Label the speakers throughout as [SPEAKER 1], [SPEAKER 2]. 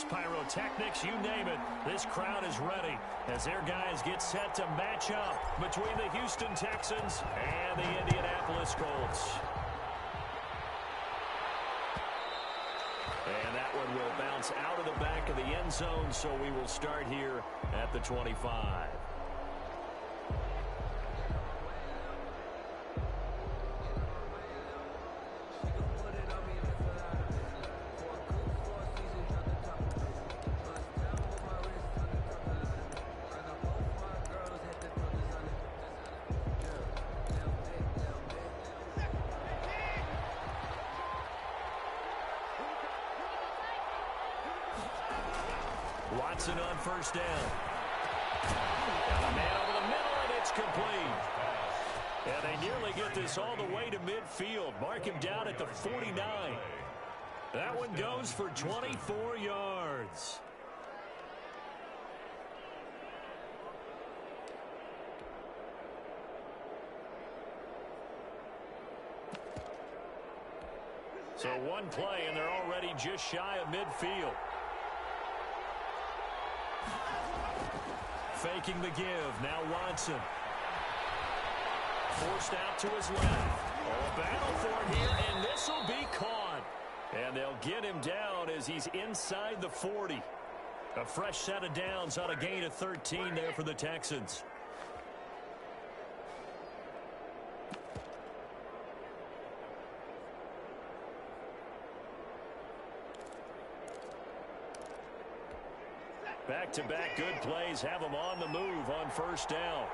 [SPEAKER 1] fireworks, pyrotechnics, you name it. This crowd is ready as their guys get set to match up between the Houston Texans and the Indianapolis Colts. And that one will bounce out of the back of the end zone, so we will start here at the 25. Watson on first down. Got a man over the middle, and it's complete. And they nearly get this all the way to midfield. Mark him down at the 49. That one goes for 24 yards. So one play, and they're already just shy of midfield. Faking the give. Now Watson. Forced out to his left. Oh, a battle for it here, and this will be caught. And they'll get him down as he's inside the 40. A fresh set of downs on a gain of 13 there for the Texans. Back-to-back good plays have them on the move on first down.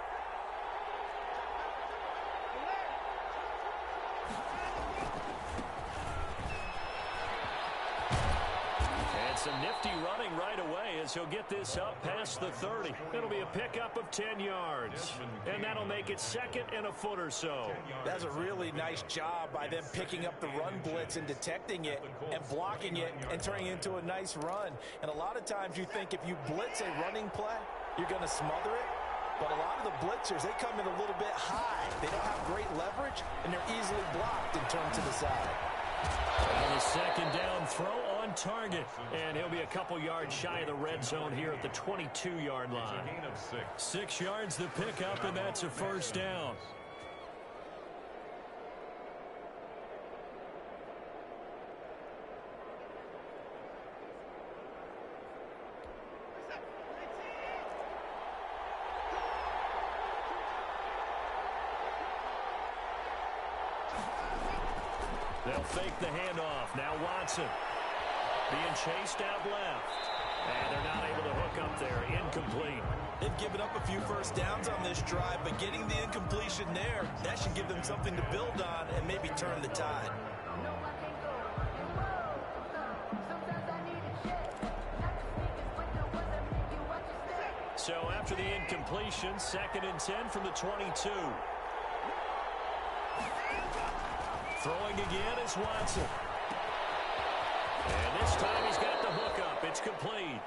[SPEAKER 1] And some nifty running right away as he'll get this up past the 30. It'll be a pickup of 10 yards. And that'll make it second and a foot or so.
[SPEAKER 2] That's a really nice job by them picking up the run blitz and detecting it and blocking it and turning it into a nice run. And a lot of times you think if you blitz a running play, you're going to smother it. But a lot of the blitzers, they come in a little bit high. They don't have great leverage, and they're easily blocked and turned to the side.
[SPEAKER 1] And a second down throw on target. And he'll be a couple yards shy of the red zone here at the 22-yard line. 6 yards the pickup, and that's a first down. They'll fake the handoff. Now Watson being chased out left. And they're not able to hook up there. Incomplete.
[SPEAKER 2] They've given up a few first downs on this drive, but getting the incompletion there, that should give them something to build on and maybe turn the tide.
[SPEAKER 1] So after the incompletion, 2nd and 10 from the 22. Throwing again is Watson. And this time he's got the hookup. It's complete.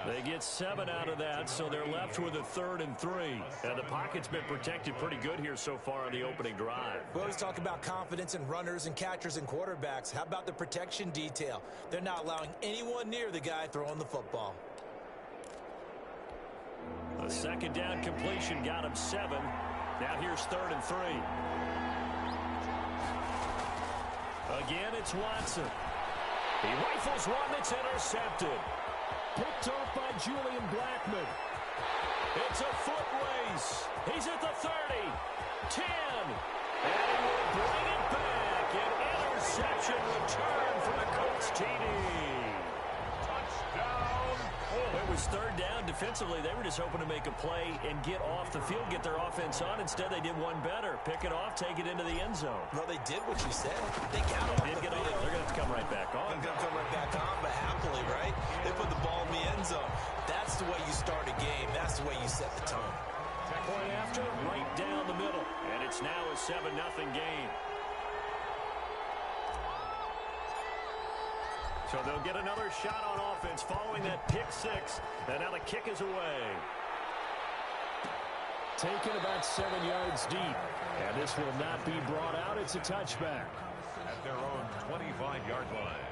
[SPEAKER 1] They get 7 out of that, so they're left with a 3rd and 3. And the pocket's been protected pretty good here so far on the opening drive.
[SPEAKER 2] We always talk about confidence in runners and catchers and quarterbacks. How about the protection detail? They're not allowing anyone near the guy throwing the football.
[SPEAKER 1] A second down completion got him 7. Now here's 3rd and 3. Again, it's Watson. He rifles one that's intercepted. Picked off by Julian Blackman. It's a foot race. He's at the 30, 10, and he will bring it back. An interception return for the Colts TD. Touchdown. It was 3rd down. Defensively, they were just hoping to make a play and get off the field, get their offense on. Instead, they did one better. Pick it off, take it into the end zone.
[SPEAKER 2] Well, they did what you said. They got off the field.
[SPEAKER 1] They're going to have to come right back on.
[SPEAKER 2] They're going to come right back on, but happily, right? They put the ball in the end zone. That's the way you start a game. That's the way you set the tone.
[SPEAKER 1] Point after, right down the middle. And it's now a 7-0 game. So they'll get another shot on offense following that pick 6. And now the kick is away. Taken about 7 yards deep. And this will not be brought out. It's a touchback. At their own 25-yard line.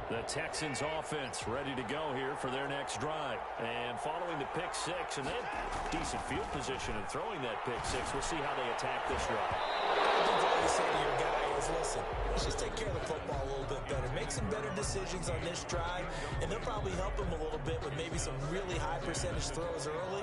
[SPEAKER 1] The Texans offense ready to go here for their next drive. And following the pick six, and then decent field position and throwing that pick six, we'll see how they attack this drive.
[SPEAKER 2] I think all you say to your guy is, listen, let's just take care of the football a little bit better. Make some better decisions on this drive, and they'll probably help him a little bit with maybe some really high percentage throws early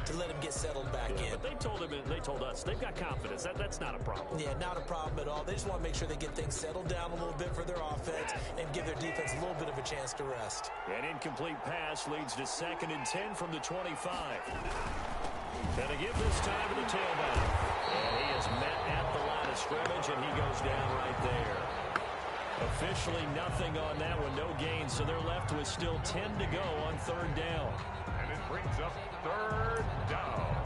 [SPEAKER 2] to let him get settled back in.
[SPEAKER 1] But they told him, and they told us, they've got confidence. That's not a problem.
[SPEAKER 2] Yeah, not a problem at all. They just want to make sure they get things settled down a little bit for their offense and give their defense a little bit of a chance to rest.
[SPEAKER 1] An incomplete pass leads to 2nd and 10 from the 25. And to give this time to the tailback. And he is met at the line of scrimmage, and he goes down right there. Officially nothing on that one, no gain, so they're left with still 10 to go on 3rd down.
[SPEAKER 3] And it brings up 3rd down.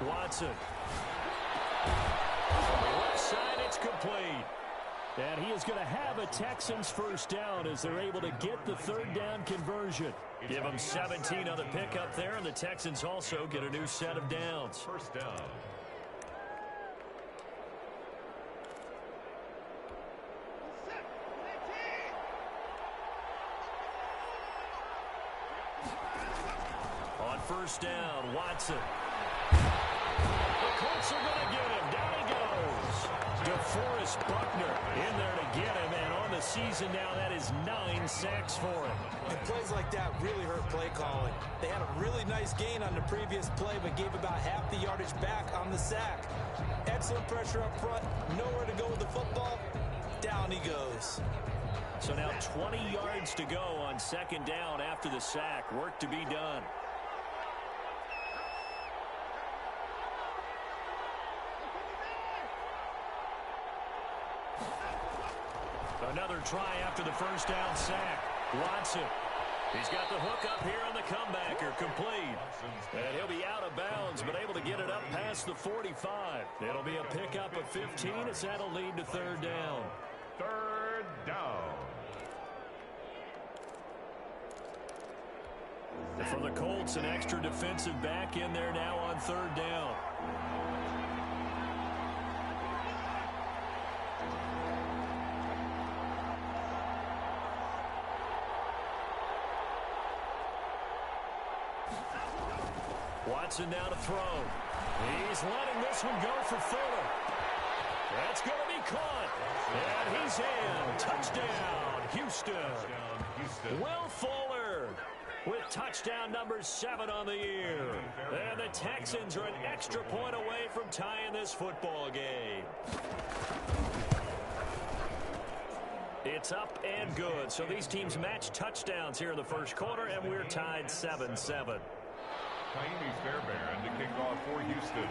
[SPEAKER 1] Watson. On the left side, it's complete. And he is going to have a Texans first down as they're able to get the 3rd down conversion. Give them 17 on the pickup there, and the Texans also get a new set of downs.
[SPEAKER 3] First down.
[SPEAKER 1] On 1st down, Watson. The Colts are going to get him. Down he goes. DeForest Buckner in there to get him, and on the season now, that is 9 sacks for him.
[SPEAKER 2] And plays like that really hurt play calling. They had a really nice gain on the previous play, but gave about half the yardage back on the sack. Excellent pressure up front, nowhere to go with the football. Down he goes.
[SPEAKER 1] So now 20 yards to go on 2nd down after the sack. Work to be done. Another try after the 1st down sack. Watson. He's got the hook up here on the comebacker. Complete. And he'll be out of bounds, but able to get it up past the 45. It'll be a pickup of 15 as that'll lead to 3rd down.
[SPEAKER 3] 3rd down.
[SPEAKER 1] For the Colts, an extra defensive back in there now on 3rd down. Watson now to throw. He's letting this one go for Fuller. That's going to be caught. And he's in. Touchdown, Houston. Will Fuller with touchdown number 7 on the year. And the Texans are an extra point away from tying this football game. It's up and good. So these teams match touchdowns here in the 1st quarter, and we're tied 7-7.
[SPEAKER 3] Fairbairn to kick off for Houston.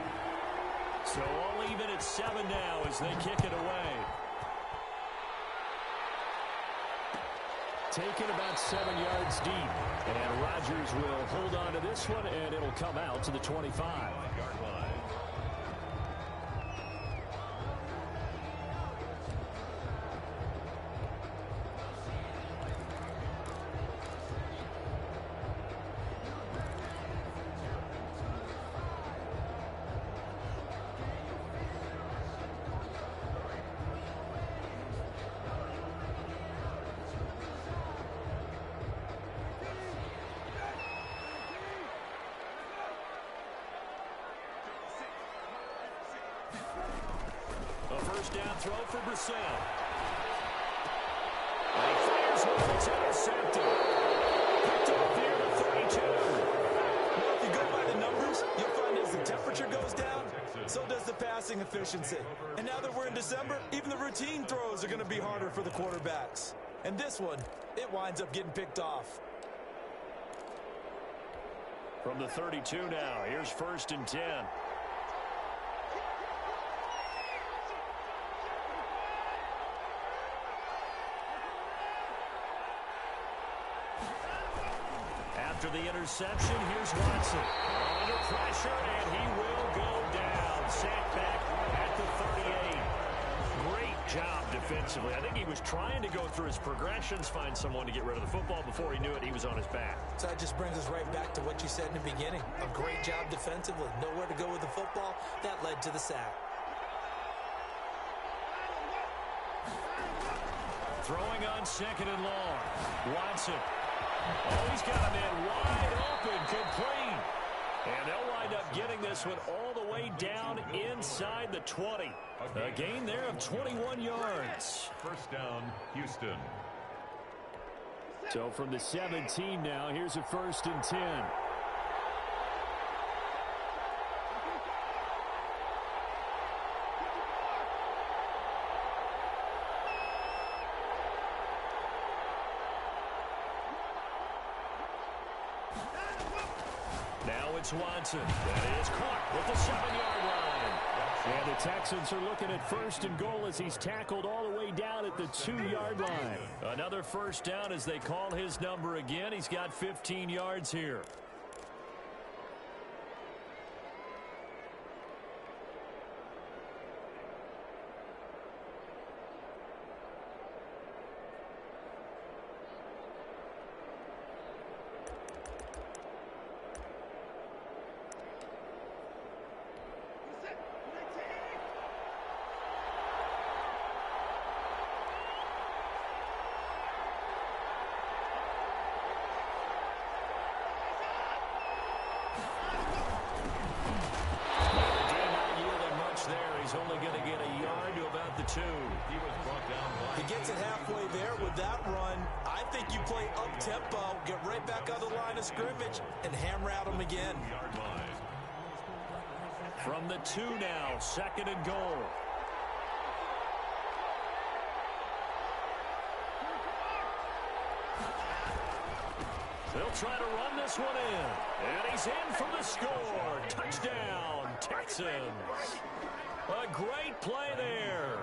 [SPEAKER 1] So all even at 7 now as they kick it away. Taken about 7 yards deep. And Rodgers will hold on to this one, and it'll come out to the 25-yard line. First down throw for Brissett. And he fires one. It's intercepted. Picked off here at 32.
[SPEAKER 2] Well, if you go by the numbers, you'll find as the temperature goes down, so does the passing efficiency. And now that we're in December, even the routine throws are going to be harder for the quarterbacks. And this one, it winds up getting picked off.
[SPEAKER 1] From the 32 now, here's 1st and 10. After the interception, here's Watson. Under pressure, and he will go down. Sacked back at the 38. Great job defensively. I think he was trying to go through his progressions, find someone to get rid of the football. Before he knew it, he was on his back.
[SPEAKER 2] So that just brings us right back to what you said in the beginning. A great job defensively. Nowhere to go with the football. That led to the sack.
[SPEAKER 1] Throwing on 2nd and long. Watson. Oh, he's got a man wide open, complete. And they'll wind up getting this one all the way down inside the 20. A gain there of 21 yards.
[SPEAKER 3] First down, Houston.
[SPEAKER 1] So from the 17 now, here's a 1st and 10. Now it's Watson. That is caught with the 7-yard line. And the Texans are looking at 1st and goal as he's tackled all the way down at the 2-yard line. Another first down as they call his number again. He's got 15 yards here. Only going to get a yard to about the 2.
[SPEAKER 3] He was brought down by.
[SPEAKER 2] He gets it halfway there with that run. I think you play up-tempo, get right back on the line of scrimmage, and hammer at him again.
[SPEAKER 3] Yard line.
[SPEAKER 1] From the 2 now, 2nd and goal. They'll try to run this one in. And he's in for the score. Touchdown, Texans. A great play there.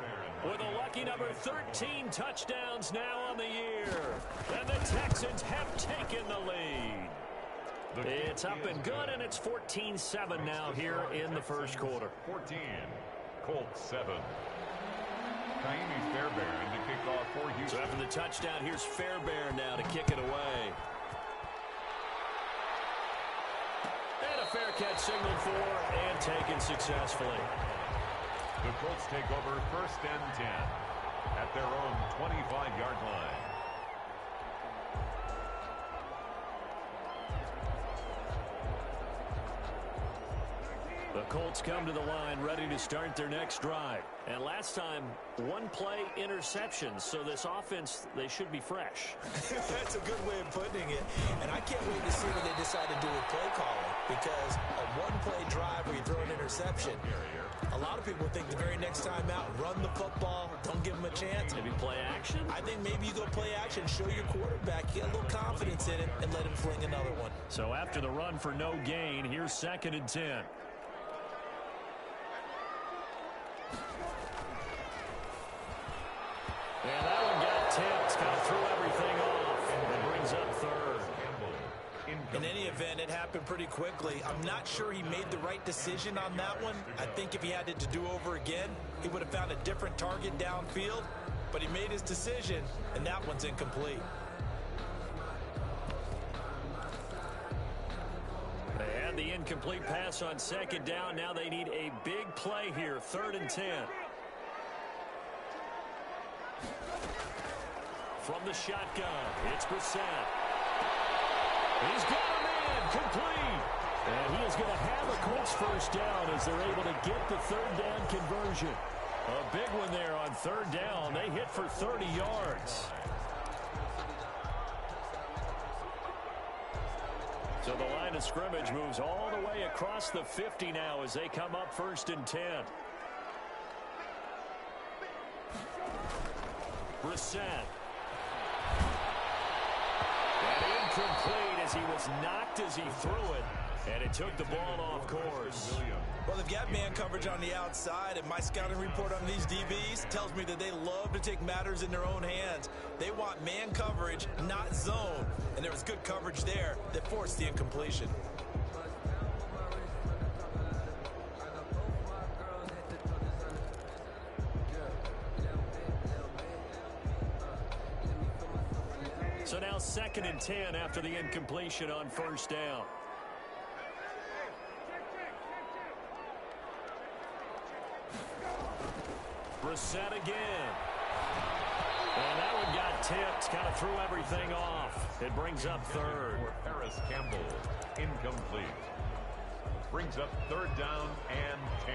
[SPEAKER 1] With a lucky number 13 touchdowns now on the year. And the Texans have taken the lead. It's up and good, and it's 14-7 now here in the first quarter.
[SPEAKER 3] 14, Colts 7. Kaimi Fairbairn to kick off for Houston.
[SPEAKER 1] So after the touchdown, here's Fairbairn now to kick it away. And a fair catch signaled for and taken successfully.
[SPEAKER 3] The Colts take over 1st and 10 at their own 25-yard line.
[SPEAKER 1] The Colts come to the line ready to start their next drive. And last time, 1-play interceptions. So this offense, they should be fresh.
[SPEAKER 2] That's a good way of putting it. And I can't wait to see what they decide to do with play calling. Because a 1-play drive where you throw an interception, a lot of people think the very next time out, run the football, don't give them a chance.
[SPEAKER 1] Maybe play action?
[SPEAKER 2] I think maybe you go play action, show your quarterback, get a little confidence in it, and let him fling another one.
[SPEAKER 1] So after the run for no gain, here's 2nd and 10. And that one got tipped, kind of threw everything off, and brings up 3rd.
[SPEAKER 2] In any event, it happened pretty quickly. I'm not sure he made the right decision on that one. I think if he had it to do over again, he would have found a different target downfield. But he made his decision, and that one's incomplete.
[SPEAKER 1] They had the incomplete pass on 2nd down. Now they need a big play here, 3rd and 10. From the shotgun, it's Brissett. He's got a man, complete. And he is going to have a Colts first down as they're able to get the 3rd down conversion. A big one there on 3rd down. They hit for 30 yards. So the line of scrimmage moves all the way across the 50 now as they come up 1st and 10. Brissett. And incomplete as he was knocked as he threw it. And it took the ball off course.
[SPEAKER 2] Well, they've got man coverage on the outside, and my scouting report on these DBs tells me that they love to take matters in their own hands. They want man coverage, not zone. And there was good coverage there that forced the incompletion.
[SPEAKER 1] 2nd and 10 after the incompletion on first down. Brissett again. And that one got tipped, kind of threw everything off. It brings up 3rd.
[SPEAKER 3] For Paris Campbell, incomplete. Brings up 3rd down and 10.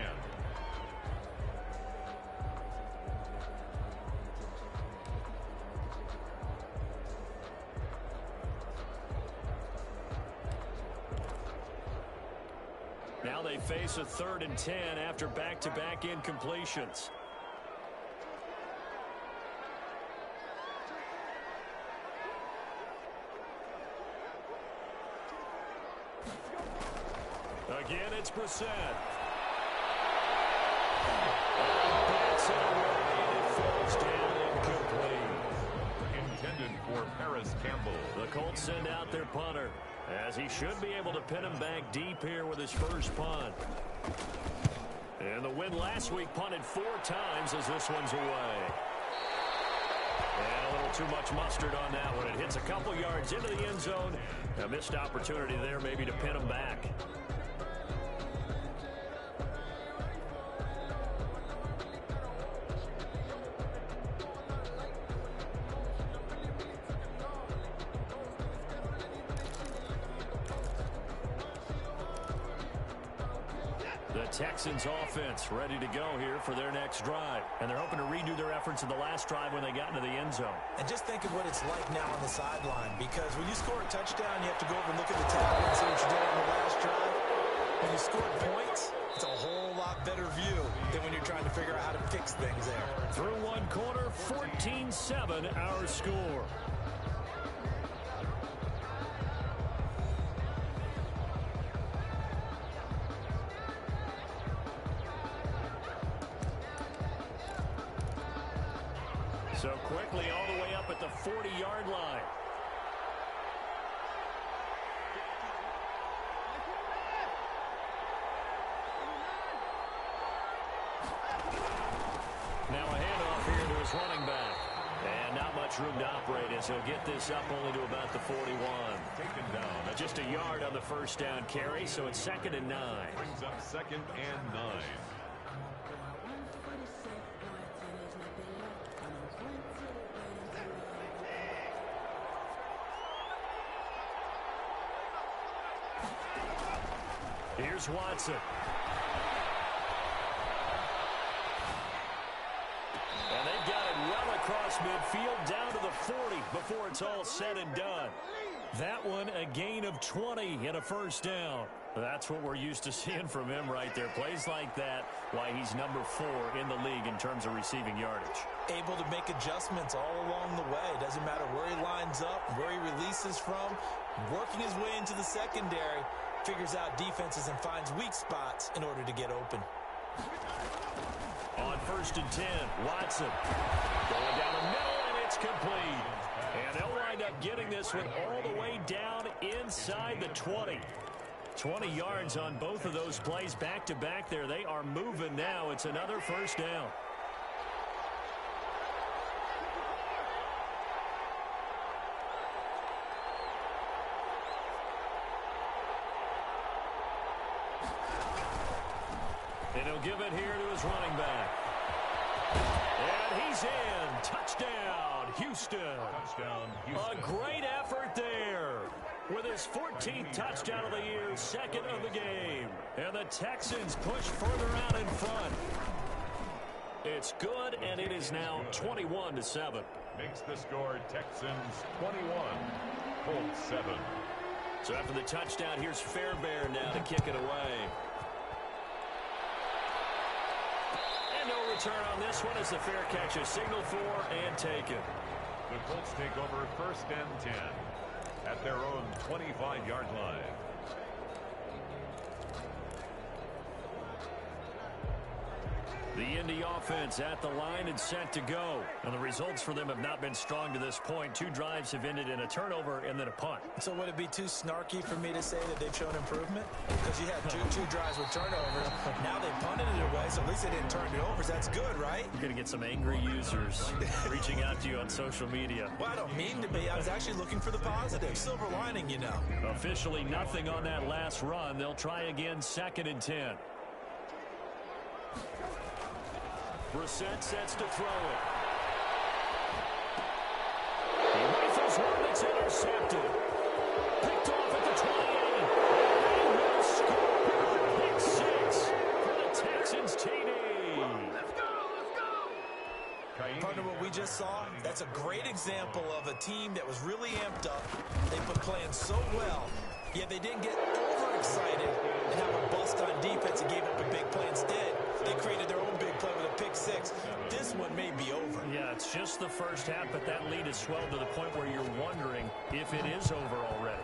[SPEAKER 1] Now they face a 3rd and 10 after back-to-back incompletions. Again, it's Brissett. Bats it away, and it falls down incomplete.
[SPEAKER 3] Intended for Paris Campbell.
[SPEAKER 1] The Colts send out their punter, as he should be able to pin him back deep here with his first punt. And the win last week punted 4 times as this one's away. And a little too much mustard on that one. It hits a couple yards into the end zone. A missed opportunity there maybe to pin him back. Texans offense ready to go here for their next drive. And they're hoping to redo their efforts in the last drive when they got into the end zone.
[SPEAKER 2] And just think of what it's like now on the sideline, because when you score a touchdown, you have to go over and look at the tablet and see what you did on the last drive. When you scored points, it's a whole lot better view than when you're trying to figure out how to fix things there.
[SPEAKER 1] Through one quarter, 14-7 our score. So quickly all the way up at the 40-yard line. Now a handoff here to his running back. And not much room to operate as he'll get this up only to about the 41.
[SPEAKER 3] Taken down.
[SPEAKER 1] Just a yard on the first down carry, so it's 2nd and 9.
[SPEAKER 3] Brings up 2nd and 9.
[SPEAKER 1] Here's Watson. And they've got it well across midfield down to the 40 before it's all said and done. That one a gain of 20 and a first down. That's what we're used to seeing from him right there. Plays like that, why he's number 4 in the league in terms of receiving yardage.
[SPEAKER 2] Able to make adjustments all along the way. Doesn't matter where he lines up, where he releases from. Working his way into the secondary. Figures out defenses and finds weak spots in order to get open.
[SPEAKER 1] On 1st and 10, Watson going down the middle, and it's complete. And they'll wind up getting this one all the way down inside the 20. 20 yards on both of those plays back-to-back there. They are moving now. It's another first down. And he'll give it here to his running back. And he's in. Touchdown, Houston.
[SPEAKER 3] Touchdown, Houston.
[SPEAKER 1] A great effort there. With his 14th touchdown of the year, 2nd of the game. And the Texans push further out in front. It's good, and it is now 21-7.
[SPEAKER 3] Makes the score Texans 21, Colts 7.
[SPEAKER 1] So after the touchdown, here's Fairbairn now to kick it away. And no return on this one as the fair catch is signaled for and taken.
[SPEAKER 3] The Colts take over 1st and 10 at their own 25-yard line.
[SPEAKER 1] The Indy offense at the line and set to go. And the results for them have not been strong to this point. 2 drives have ended in a turnover and then a punt.
[SPEAKER 2] So would it be too snarky for me to say that they've shown improvement? Because you had two drives with turnovers. Now they punted it away, so at least they didn't turn it over. That's good, right?
[SPEAKER 1] You're going to get some angry users reaching out to you on social media.
[SPEAKER 2] Well, I don't mean to be. I was actually looking for the positive. Silver lining, you know.
[SPEAKER 1] Officially nothing on that last run. They'll try again, 2nd and 10. Brissett sets to throw it. He rifles one that's intercepted. Picked off at the 28. And he will score. Pick 6 for the Texans TD.
[SPEAKER 2] Partner, what we just saw, that's a great example of a team that was really amped up. They've been playing so well, yet they didn't get overexcited and have a bust on defense and gave up a big play. Instead, they created their own big play with a pick 6. This one may be over.
[SPEAKER 1] Yeah, it's just the first half, but that lead has swelled to the point where you're wondering if it is over already.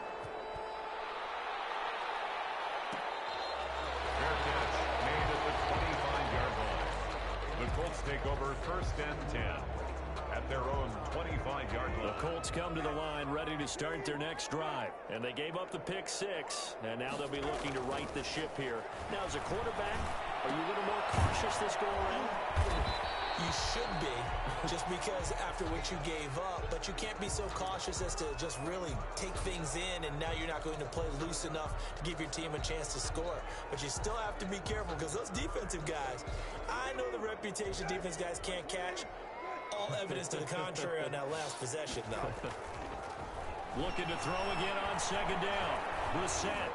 [SPEAKER 3] Fair catch made at the 25-yard line. The Colts take over 1st and 10 at their own 25-yard line.
[SPEAKER 1] The Colts come to the line ready to start their next drive. And they gave up the pick 6, and now they'll be looking to right the ship here. Now, as a quarterback, are you a little more cautious this go around?
[SPEAKER 2] You should be, just because after what you gave up, but you can't be so cautious as to just really take things in, and now you're not going to play loose enough to give your team a chance to score. But you still have to be careful, because those defensive guys, I know the reputation defense guys can't catch. All evidence to the contrary on that last possession, though.
[SPEAKER 1] Looking to throw again on 2nd down. Brissett.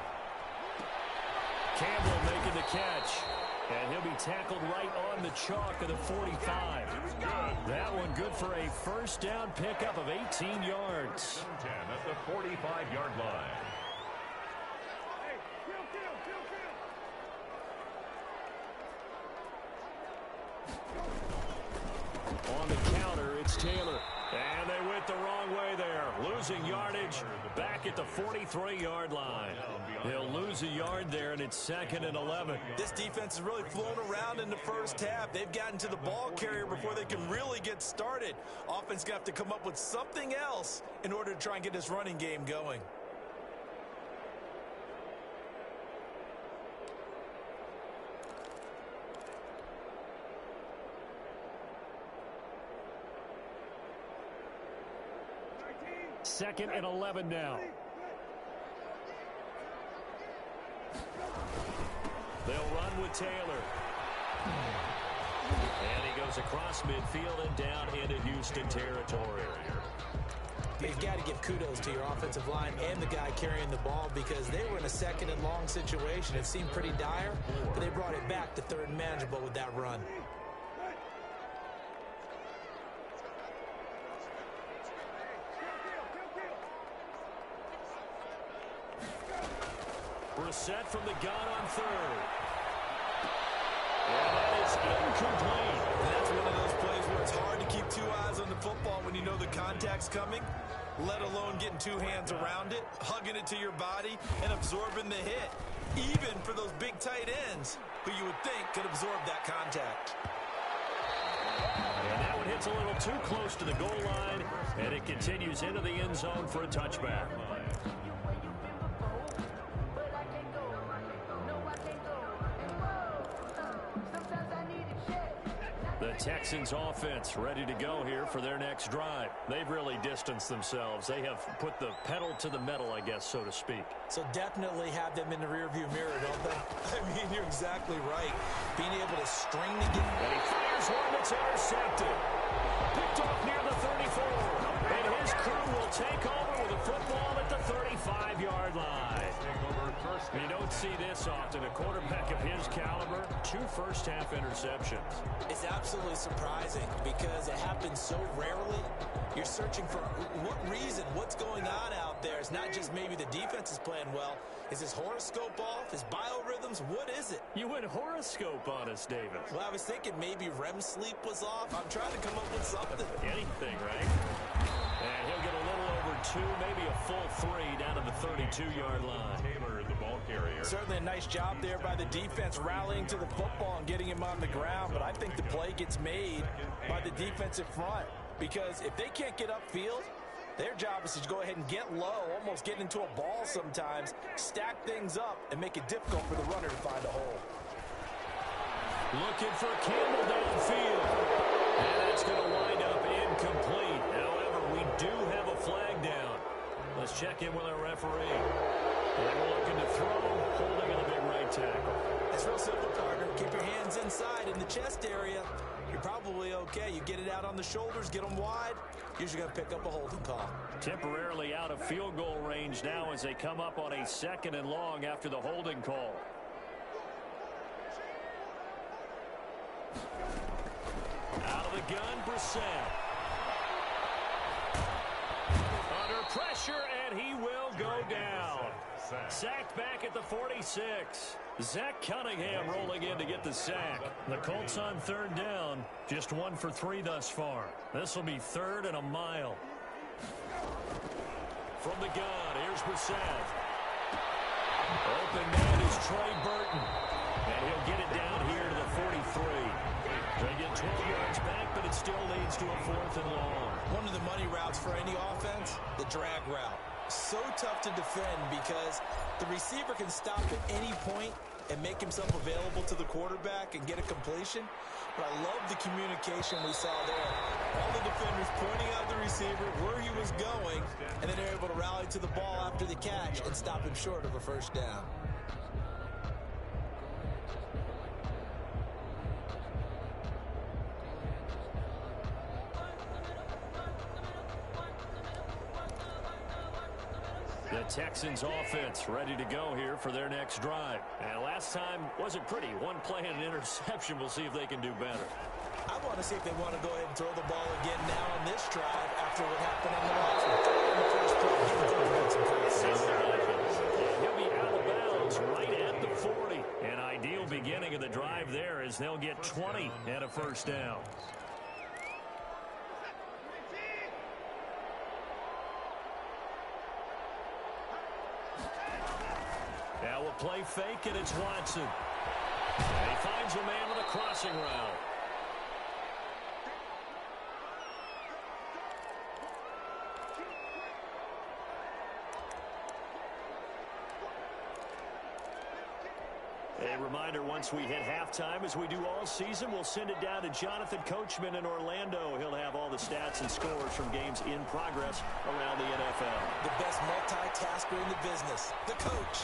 [SPEAKER 1] Campbell making the catch. And he'll be tackled right on the chalk of the 45. That one good for a 1st down pickup of 18 yards.
[SPEAKER 3] 10 at the 45-yard line.
[SPEAKER 1] On the counter, it's Taylor. And they went the wrong way there. Losing yardage back at the 43-yard line. They'll lose a yard there, and it's 2nd and 11.
[SPEAKER 2] This defense has really flown around in the first half. They've gotten to the ball carrier before they can really get started. Offense going to have to come up with something else in order to try and get this running game going.
[SPEAKER 1] Second and 11 now. They'll run with Taylor. And he goes across midfield and down into Houston territory.
[SPEAKER 2] You've got to give kudos to your offensive line and the guy carrying the ball, because they were in a 2nd and long situation. It seemed pretty dire, but they brought it back to 3rd and manageable with that run.
[SPEAKER 1] Brissett from the gun on 3rd. And that is incomplete.
[SPEAKER 2] And that's one of those plays where it's hard to keep 2 eyes on the football when you know the contact's coming, let alone getting 2 hands around it, hugging it to your body, and absorbing the hit. Even for those big tight ends who you would think could absorb that contact.
[SPEAKER 1] And that one hits a little too close to the goal line, and it continues into the end zone for a touchback. The Texans offense ready to go here for their next drive. They've really distanced themselves. They have put the pedal to the metal, I guess, so to speak.
[SPEAKER 2] So definitely have them in the rearview mirror, don't they? I mean, you're exactly right. Being able to string the game.
[SPEAKER 1] And he fires one that's intercepted. Picked off near the 34. And his crew will take over with a football at the 35-yard line. You don't see this often. A quarterback of his caliber, 2 first-half interceptions.
[SPEAKER 2] It's absolutely surprising because it happens so rarely. You're searching for what reason, what's going on out there. It's not just maybe the defense is playing well. Is his horoscope off? His biorhythms? What is it?
[SPEAKER 1] You went horoscope on us, David.
[SPEAKER 2] Well, I was thinking maybe REM sleep was off. I'm trying to come up with something.
[SPEAKER 1] Anything, right? And he'll get a little over 2, maybe a full 3 down to the 32-yard line.
[SPEAKER 3] Taylor, the ball carrier.
[SPEAKER 2] Certainly a nice job there by the defense rallying to the football and getting him on the ground, but I think the play gets made by the defensive front because if they can't get upfield, their job is to go ahead and get low, almost get into a ball sometimes, stack things up, and make it difficult for the runner to find a hole.
[SPEAKER 1] Looking for Campbell downfield. And that's going to wind up incomplete. However, we do have a flag down. Let's check in with our referee. They were looking to throw, holding on the big right tackle.
[SPEAKER 2] It's real simple, partner. Keep your hands inside in the chest area. You're probably okay. You get it out on the shoulders, get them wide. Usually going to pick up a holding call.
[SPEAKER 1] Temporarily out of field goal range now as they come up on a 2nd and long after the holding call. Out of the gun, Brissett. Under pressure, and he will go down. Sacked back at the 46. Zach Cunningham rolling in to get the sack. The Colts on 3rd down. Just 1 for 3 thus far. This will be 3rd and a mile. From the gun, here's Brissett. Open man is Trey Burton. And he'll get it down here to the 43. They get 12 yards back, but it still leads to a 4th and long.
[SPEAKER 2] One of the money routes for any offense, the drag route. So tough to defend because the receiver can stop at any point and make himself available to the quarterback and get a completion. But I love the communication we saw there. All the defenders pointing out the receiver, where he was going, and then they're able to rally to the ball after the catch and stop him short of a 1st down.
[SPEAKER 1] The Texans offense ready to go here for their next drive. And last time wasn't pretty. 1 play and an interception. We'll see if they can do better.
[SPEAKER 2] I want to see if they want to go ahead and throw the ball again now on this drive after what happened on the last one. In the first play,
[SPEAKER 1] he'll be out of bounds right at the 40. An ideal beginning of the drive there as they'll get 20 and a 1st down. Now we'll play fake, and it's Watson. And he finds a man with a crossing route. A reminder, once we hit halftime, as we do all season, we'll send it down to Jonathan Coachman in Orlando. He'll have all the stats and scores from games in progress around the NFL.
[SPEAKER 2] The best multitasker in the business, the coach.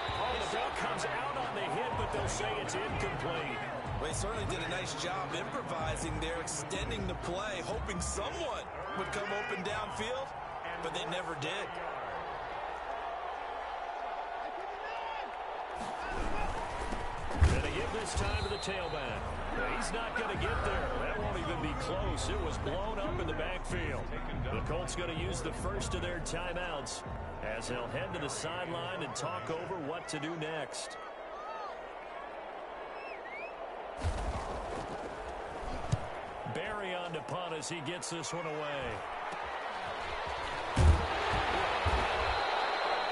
[SPEAKER 1] Oh, the ball comes out on the hit, but they'll say it's incomplete.
[SPEAKER 2] Well, they certainly did a nice job improvising there, extending the play, hoping someone would come open downfield, but they never did.
[SPEAKER 1] Gonna give this time to the tailback. He's not going to get there. That won't even be close. It was blown up in the backfield. The Colts going to use the first of their timeouts as they'll head to the sideline and talk over what to do next. Barry on to punt as he gets this one away.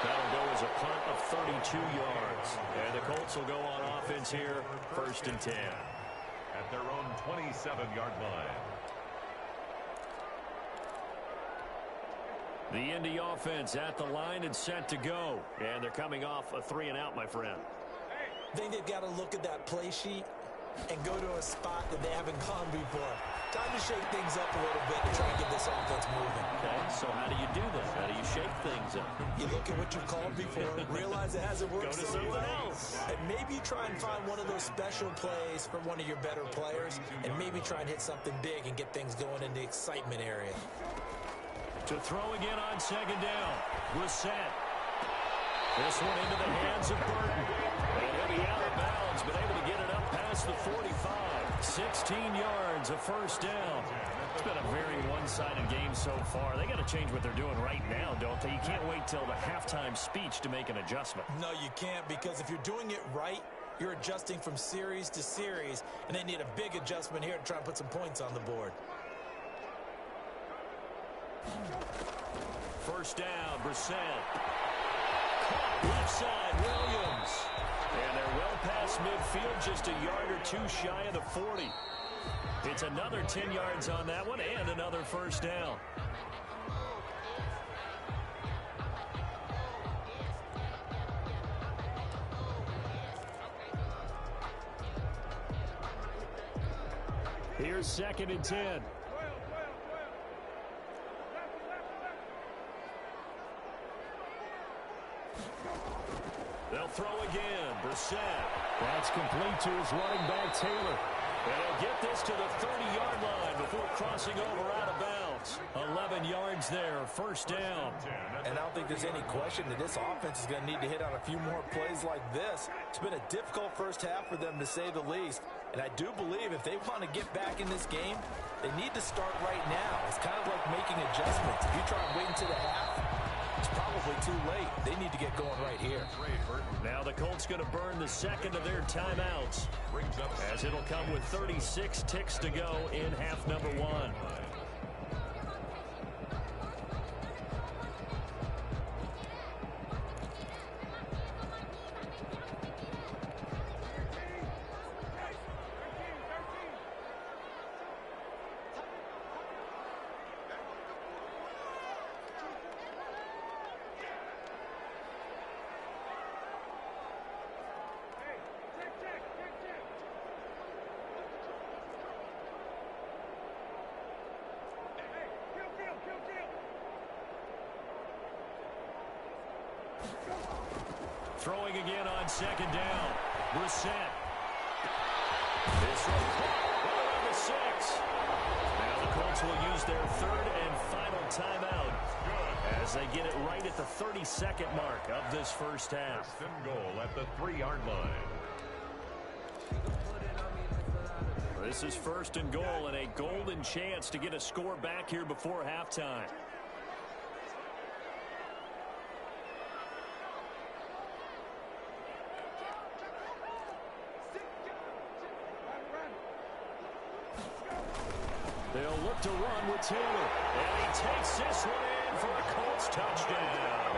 [SPEAKER 1] That'll go as a punt of 32 yards. And the Colts will go on offense here, 1st and 10.
[SPEAKER 3] At their own 27-yard line.
[SPEAKER 1] The Indy offense at the line and set to go. And they're coming off a 3-and-out, my friend.
[SPEAKER 2] I think they've got to look at that play sheet and go to a spot that they haven't gone before. Time to shake things up a little bit and try and get this offense moving.
[SPEAKER 1] Okay, so how do you do that? How do you shake things up?
[SPEAKER 2] You look at what you've called before, realize it hasn't worked so well, and maybe try and find one of those special plays for one of your better players, and maybe try and hit something big and get things going in the excitement area.
[SPEAKER 1] To throw again on 2nd down. Brissett. This one into the hands of Burton. And he'll be out of bounds, but able to get it up past the 45. 16 yards, a 1st down. It's been a very one-sided game so far. They got to change what they're doing right now, don't they? You can't wait till the halftime speech to make an adjustment.
[SPEAKER 2] No, you can't, because if you're doing it right, you're adjusting from series to series, and they need a big adjustment here to try and put some points on the board.
[SPEAKER 1] first down. Brissett. Caught left side, Williams. And they're well past midfield, just a yard or two shy of the 40. It's another 10 yards on that one and another first down. Here's 2nd and 10. They'll throw again. Brissett. That's complete to his running back, Taylor. And he'll get this to the 30-yard line before crossing over out of bounds. 11 yards there, first down.
[SPEAKER 2] And I don't think there's any question that this offense is going to need to hit on a few more plays like this. It's been a difficult first half for them, to say the least. And I do believe if they want to get back in this game, they need to start right now. It's kind of like making adjustments. If you try and wait until the half, it's probably too late. They need to get going right here.
[SPEAKER 1] Now the Colts going to burn the second of their timeouts, as it'll come with 36 ticks to go in half number 1. Throwing again on 2nd down. Brissett. This one caught around the 6. Now the Colts will use their 3rd and final timeout as they get it right at the 32nd mark of this first half.
[SPEAKER 3] First and goal at the 3-yard line.
[SPEAKER 1] This is 1st and goal and a golden chance to get a score back here before halftime. They'll look to run with Taylor. And he takes this one in for a Colts touchdown.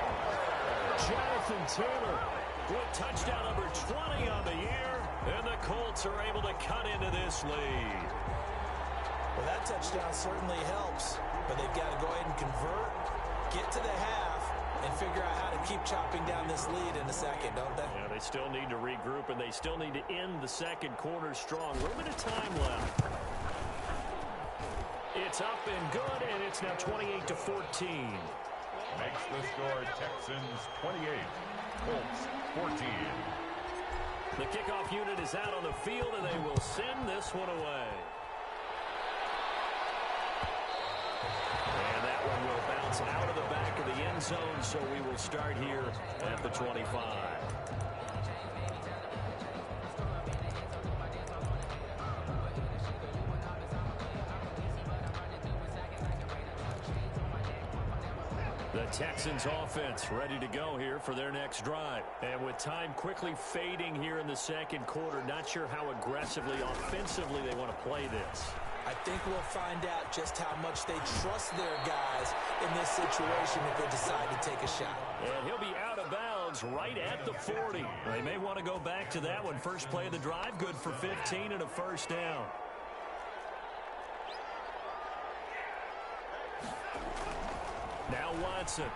[SPEAKER 1] Jonathan Taylor with touchdown number 20 on the year. And the Colts are able to cut into this lead.
[SPEAKER 2] Well, that touchdown certainly helps. But they've got to go ahead and convert, get to the half, and figure out how to keep chopping down this lead in the second, don't they?
[SPEAKER 1] Yeah, they still need to regroup, and they still need to end the second quarter strong. A little bit of time left. It's up and good, and it's now 28-14.
[SPEAKER 3] Makes the score Texans 28, Colts 14.
[SPEAKER 1] The kickoff unit is out on the field, and they will send this one away. And that one will bounce out of the back of the end zone, so we will start here at the 25. The Texans offense ready to go here for their next drive. And with time quickly fading here in the second quarter, not sure how aggressively, offensively they want to play this.
[SPEAKER 2] I think we'll find out just how much they trust their guys in this situation if they decide to take a shot.
[SPEAKER 1] And he'll be out of bounds right at the 40. They may want to go back to that one. First play of the drive, good for 15 and a first down. Now Watson.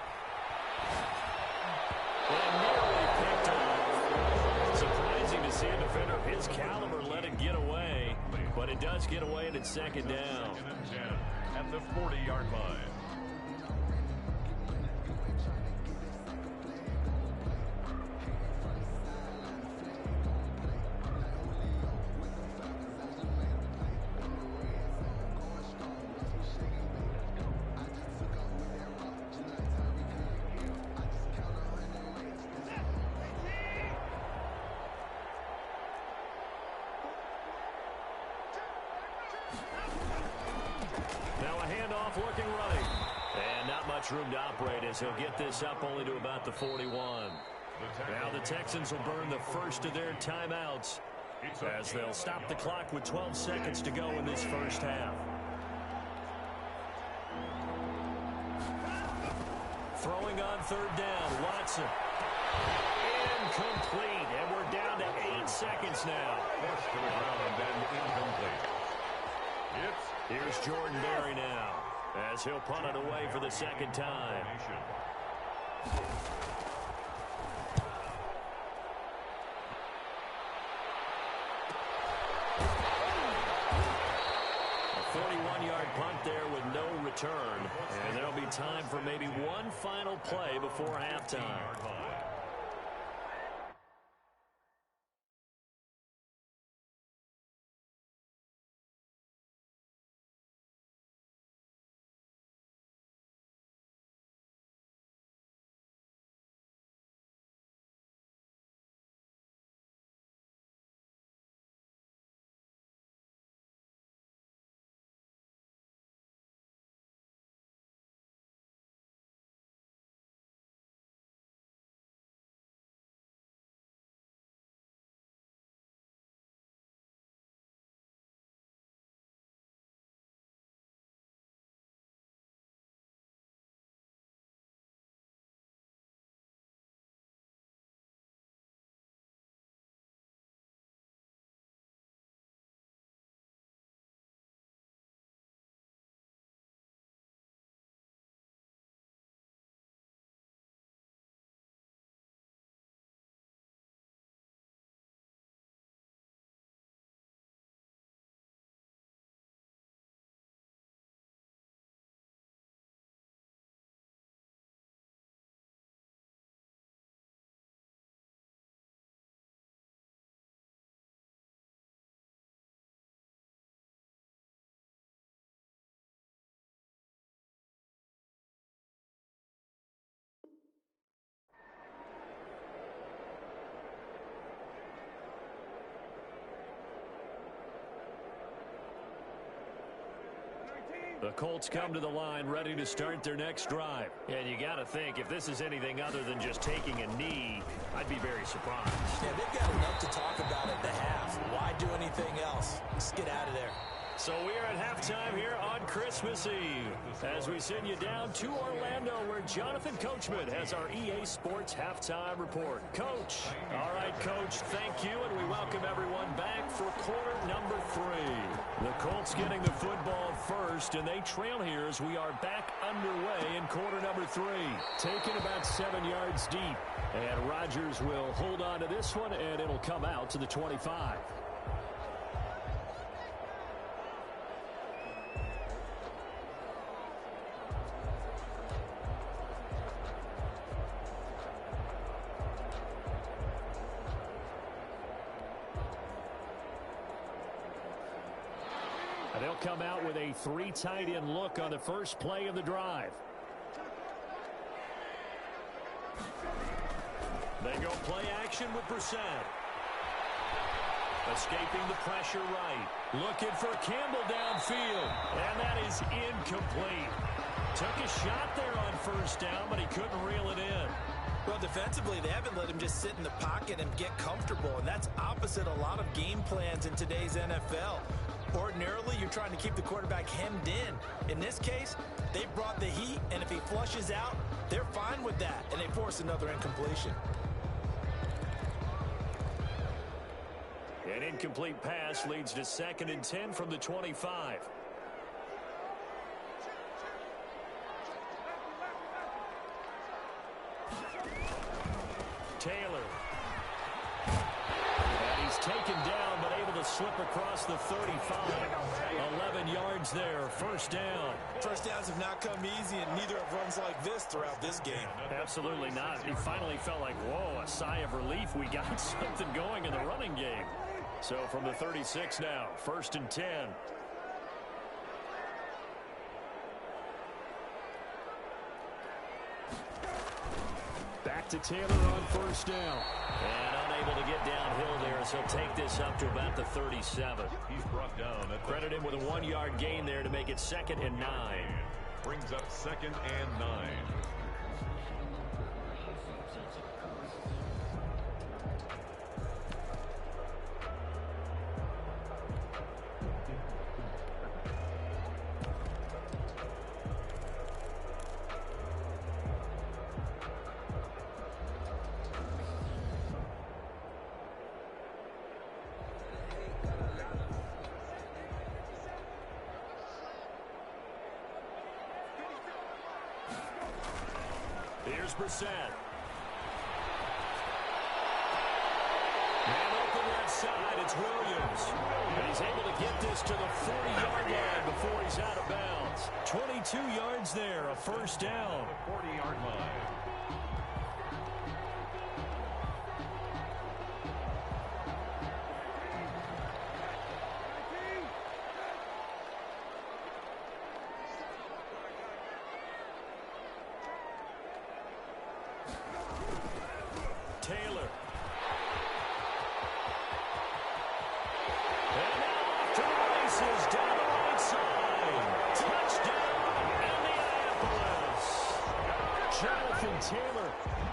[SPEAKER 1] And nearly picked off. Surprising to see a defender of his caliber let it get away. But it does get away, and it's second down.
[SPEAKER 3] 2nd and 10 at the 40-yard line.
[SPEAKER 1] Looking right. And not much room to operate as he'll get this up only to about the 41. Now the Texans will burn the first of their timeouts as they'll stop the clock with 12 seconds to go in this first half. third down. Watson. Incomplete. And we're down to 8 seconds now.
[SPEAKER 3] Forced to the ground and incomplete.
[SPEAKER 1] Here's Jordan Berry now, as he'll punt it away for the second time. A 41-yard punt there with no return. And there'll be time for maybe one final play before halftime. The Colts come to the line ready to start their next drive. And you got to think, if this is anything other than just taking a knee, I'd be very surprised.
[SPEAKER 2] Yeah, they've got enough to talk about at the half. Why do anything else? Let's get out of there.
[SPEAKER 1] So we are at halftime here on Christmas Eve as we send you down to Orlando where Jonathan Coachman has our EA Sports Halftime Report. Coach. All right, Coach, thank you, and we welcome everyone back for quarter number 3. The Colts getting the football first, and they trail here as we are back underway in quarter number 3. Taken about 7 yards deep, and Rodgers will hold on to this one, and it'll come out to the 25. They'll come out with a 3 tight end look on the first play of the drive. They go play action with Brissett. Escaping the pressure right. Looking for Campbell downfield. And that is incomplete. Took a shot there on first down, but he couldn't reel it in.
[SPEAKER 2] Well, defensively, they haven't let him just sit in the pocket and get comfortable, and that's opposite a lot of game plans in today's NFL. Ordinarily, you're trying to keep the quarterback hemmed in. In this case, they brought the heat, and if he flushes out, they're fine with that, and they force another incompletion.
[SPEAKER 1] An incomplete pass leads to 2nd and 10 from the 25. Taylor. And he's taken down, but able to slip across the 35. 11 yards there, first down.
[SPEAKER 2] First downs have not come easy, and neither have runs like this throughout this game.
[SPEAKER 1] Absolutely not. He finally felt like, whoa, a sigh of relief. We got something going in the running game. So from the 36 now, 1st and 10. Back to Taylor on first down. And unable to get downhill there as he'll take this up to about the 37.
[SPEAKER 3] He's brought down.
[SPEAKER 1] Credit him with a 1-yard gain there to make it 2nd and 9.
[SPEAKER 3] Brings up 2nd and 9.
[SPEAKER 1] Here's Brissett. Man open left side, it's Williams. And he's able to get this to the 40-yard line before he's out of bounds. 22 yards there, a first down.
[SPEAKER 3] The 40-yard line.
[SPEAKER 1] Taylor. And now off to the races down the right side. Touchdown, Indianapolis. Jonathan Taylor,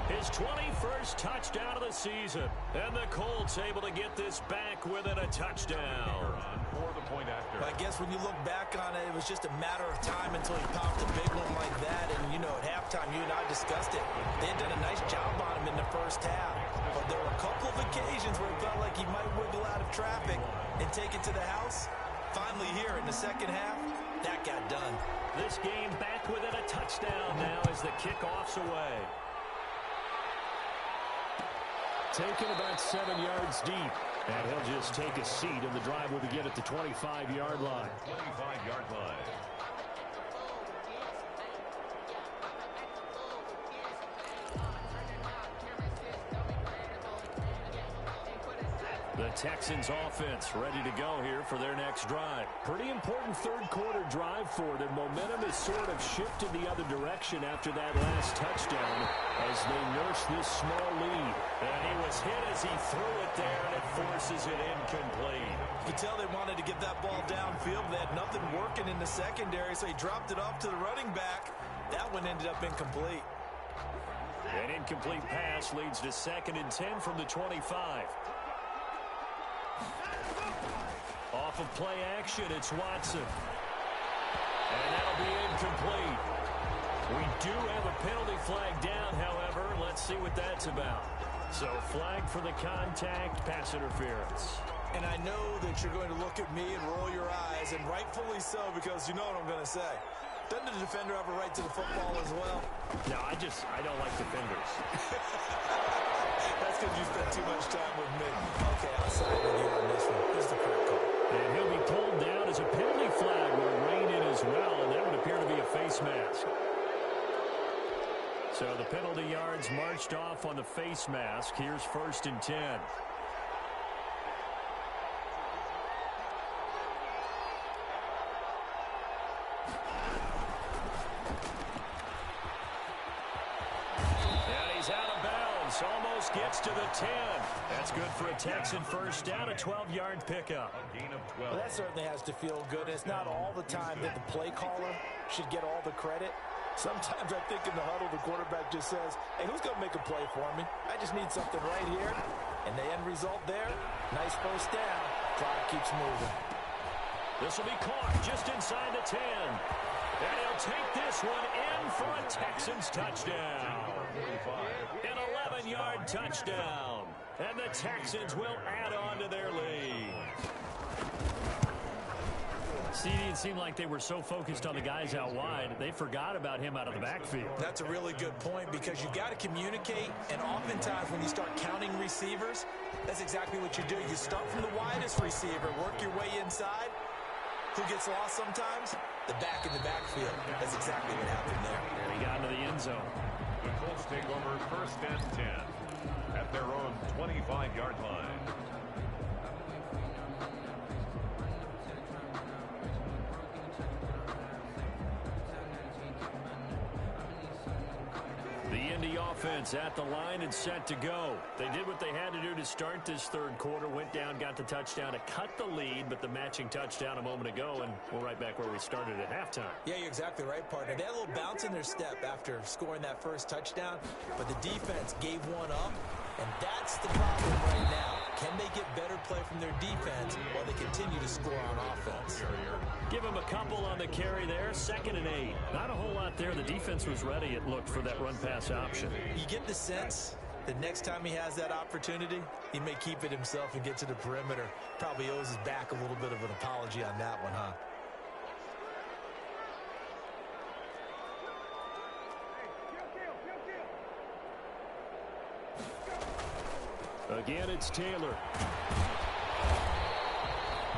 [SPEAKER 1] his 21st touchdown of the season. And the Colts able to get this back within a touchdown.
[SPEAKER 3] For the point after.
[SPEAKER 2] I guess when you look back on it, it was just a matter of time until he popped a big one like that. And, you know, at halftime, you and I discussed it. They had done a nice job on him in the first half. But there were a couple of occasions where it felt like he might wiggle out of traffic and take it to the house. Finally here in the second half, that got done.
[SPEAKER 1] This game back within a touchdown now as the kickoff's away. Taken about 7 yards deep. And he'll just take a seat, and the drive will begin at the 25-yard line.
[SPEAKER 3] 25-yard line.
[SPEAKER 1] The Texans offense ready to go here for their next drive. Pretty important third-quarter drive for them. Momentum has sort of shifted the other direction after that last touchdown as they nurse this small lead. And he was hit as he threw it there, and it forces it incomplete.
[SPEAKER 2] You could tell they wanted to get that ball downfield. They had nothing working in the secondary, so he dropped it off to the running back. That one ended up incomplete.
[SPEAKER 1] An incomplete pass leads to 2nd and 10 from the 25. Off of play action, it's Watson. And that'll be incomplete. We do have a penalty flag down, however. Let's see what that's about. So flag for the contact, pass interference.
[SPEAKER 2] And I know that you're going to look at me and roll your eyes, and rightfully so, because you know what I'm going to say. Doesn't the defender have a right to the football as well?
[SPEAKER 1] No, I don't like defenders.
[SPEAKER 2] That's because you spent too much time with me. Okay, I'll side with you on this one. Here's the correct call.
[SPEAKER 1] And he'll be pulled down as a penalty flag will rein in as well, and that would appear to be a face mask. So the penalty yards marched off on the face mask. Here's 1st and 10. Almost gets to the 10. That's good for a Texan first down, a 12-yard pickup.
[SPEAKER 3] A gain of 12.
[SPEAKER 2] Well, that certainly has to feel good. It's not all the time that the play caller should get all the credit. Sometimes I think in the huddle, the quarterback just says, hey, who's going to make a play for me? I just need something right here. And the end result there, nice first down. Clock keeps moving.
[SPEAKER 1] This will be caught just inside the 10. And he'll take this one in for a Texans touchdown. An 11-yard touchdown. And the Texans will add on to their lead. It seemed like they were so focused on the guys out wide, they forgot about him out of the backfield.
[SPEAKER 2] That's a really good point because you got to communicate, and oftentimes when you start counting receivers, that's exactly what you do. You start from the widest receiver, work your way inside. Who gets lost sometimes? The back in the backfield. That's exactly what happened there.
[SPEAKER 1] And he got into the end zone.
[SPEAKER 3] The Colts take over 1st and 10 at their own 25-yard line.
[SPEAKER 1] The Indy offense at the line and set to go. They did what they had to do to start this third quarter. Went down, got the touchdown to cut the lead, but the matching touchdown a moment ago, and we're right back where we started at halftime.
[SPEAKER 2] Yeah, you're exactly right, partner. They had a little bounce in their step after scoring that first touchdown, but the defense gave one up, and that's the problem right now. Can they get better play from their defense while they continue to score on offense?
[SPEAKER 1] Give him a couple on the carry there. 2nd and 8. Not a whole lot there. The defense was ready, it looked, for that run-pass option.
[SPEAKER 2] You get the sense that next time he has that opportunity, he may keep it himself and get to the perimeter. Probably owes his back a little bit of an apology on that one, huh?
[SPEAKER 1] Again, it's Taylor.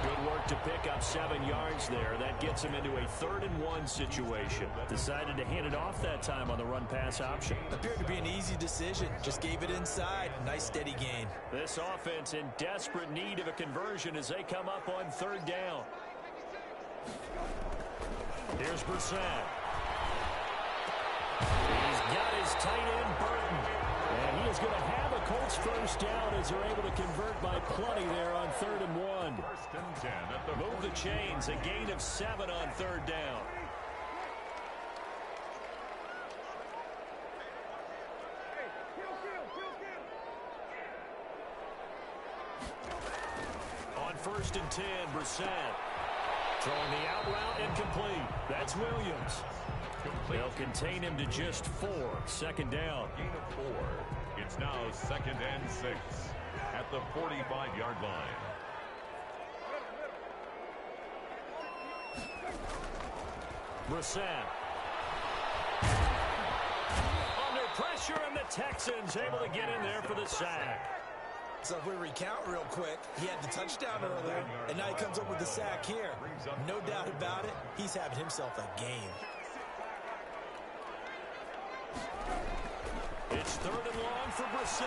[SPEAKER 1] Good work to pick up 7 yards there. That gets him into a 3rd-and-1 situation. Decided to hand it off that time on the run-pass option.
[SPEAKER 2] Appeared to be an easy decision. Just gave it inside. Nice steady gain.
[SPEAKER 1] This offense in desperate need of a conversion as they come up on 3rd down. Here's Brissett. He's got his tight end, Burton. And he is going to have a Colts first down as they're able to convert by plenty there on 3rd-and-1.
[SPEAKER 3] 1st and 10 at the
[SPEAKER 1] Move the chains, a gain of 7 on 3rd down. On 1st and 10, Brissett. Throwing the out route incomplete. That's Williams. They'll contain him to just 4. 2nd down.
[SPEAKER 3] gain of 4. It's now 2nd and 6 at the 45-yard line.
[SPEAKER 1] Brissett. Under pressure, and the Texans able to get in there for the sack.
[SPEAKER 2] So if we recount real quick, he had the touchdown earlier, and now he comes up with the sack here. No doubt about it, he's having himself a game.
[SPEAKER 1] It's 3rd and long for Brissett.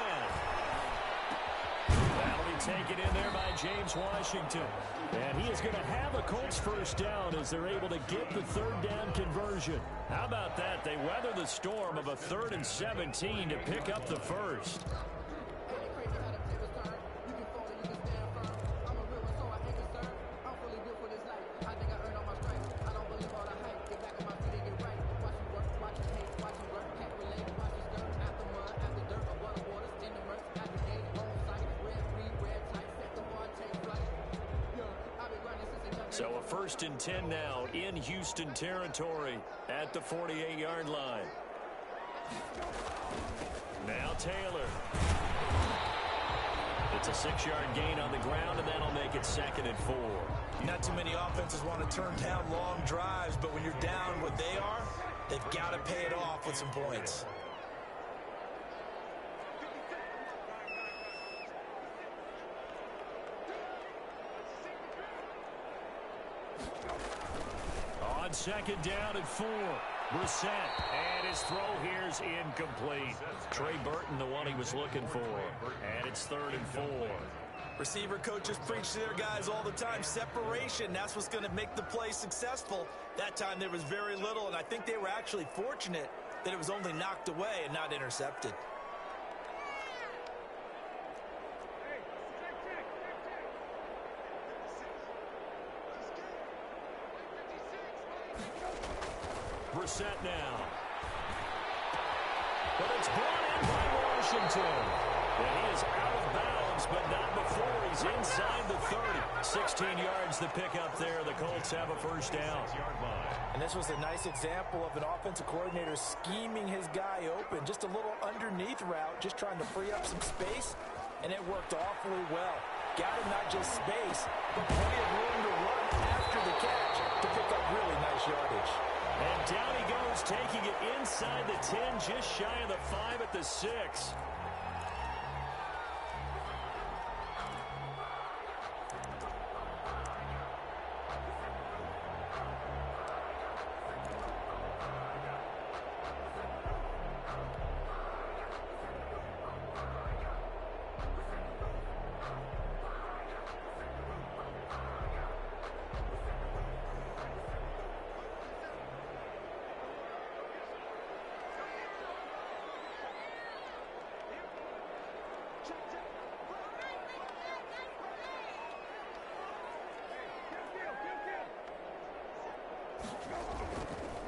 [SPEAKER 1] That'll be taken in there by James Washington. And he is going to have a Colts first down as they're able to get the 3rd down conversion. How about that? They weather the storm of a 3rd and 17 to pick up the first. So a 1st and 10 now in Houston territory at the 48-yard line. Now Taylor. It's a 6-yard gain on the ground, and that'll make it 2nd and 4.
[SPEAKER 2] Not too many offenses want to turn down long drives, but when you're down what they are, they've got to pay it off with some points.
[SPEAKER 1] On 2nd down and 4, Brissett, and his throw here's incomplete. Trey Burton, the one he was looking for, and it's 3rd and 4.
[SPEAKER 2] Receiver coaches preach to their guys all the time. Separation, that's what's going to make the play successful. That time there was very little, and I think they were actually fortunate that it was only knocked away and not intercepted.
[SPEAKER 1] Brissett now. But it's brought in by Washington. And he is out of bounds, but not before he's inside the 30. 16 yards to pick up there. The Colts have a first down.
[SPEAKER 2] And this was a nice example of an offensive coordinator scheming his guy open. Just a little underneath route, just trying to free up some space, and it worked awfully well. Got him not just space, but plenty of room to run after the catch to pick up really nice yardage.
[SPEAKER 1] And down he goes, taking it inside the 10, just shy of the 5 at the 6.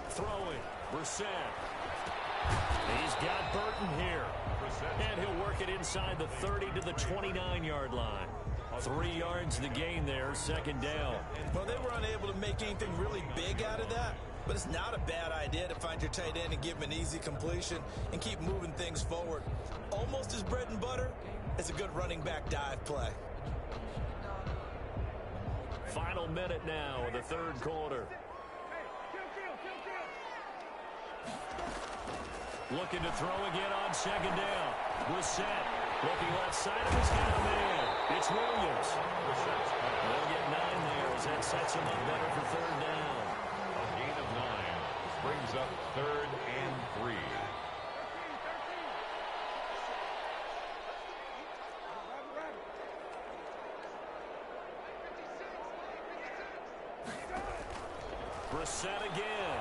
[SPEAKER 1] Throwing, Brissett. He's got Burton here. And he'll work it inside the 30 to the 29-yard line. 3 yards the gain there, 2nd down.
[SPEAKER 2] Well, they were unable to make anything really big out of that, but it's not a bad idea to find your tight end and give him an easy completion and keep moving things forward. Almost as bread and butter as a good running back dive play.
[SPEAKER 1] Final minute now of the 3rd quarter. Looking to throw again on 2nd down. Brissett Looking left side of his got a man. It's Williams. They'll get 9 there as that sets him up better for third down.
[SPEAKER 3] A gain of 9 brings up 3rd and 3.
[SPEAKER 1] Brissett again.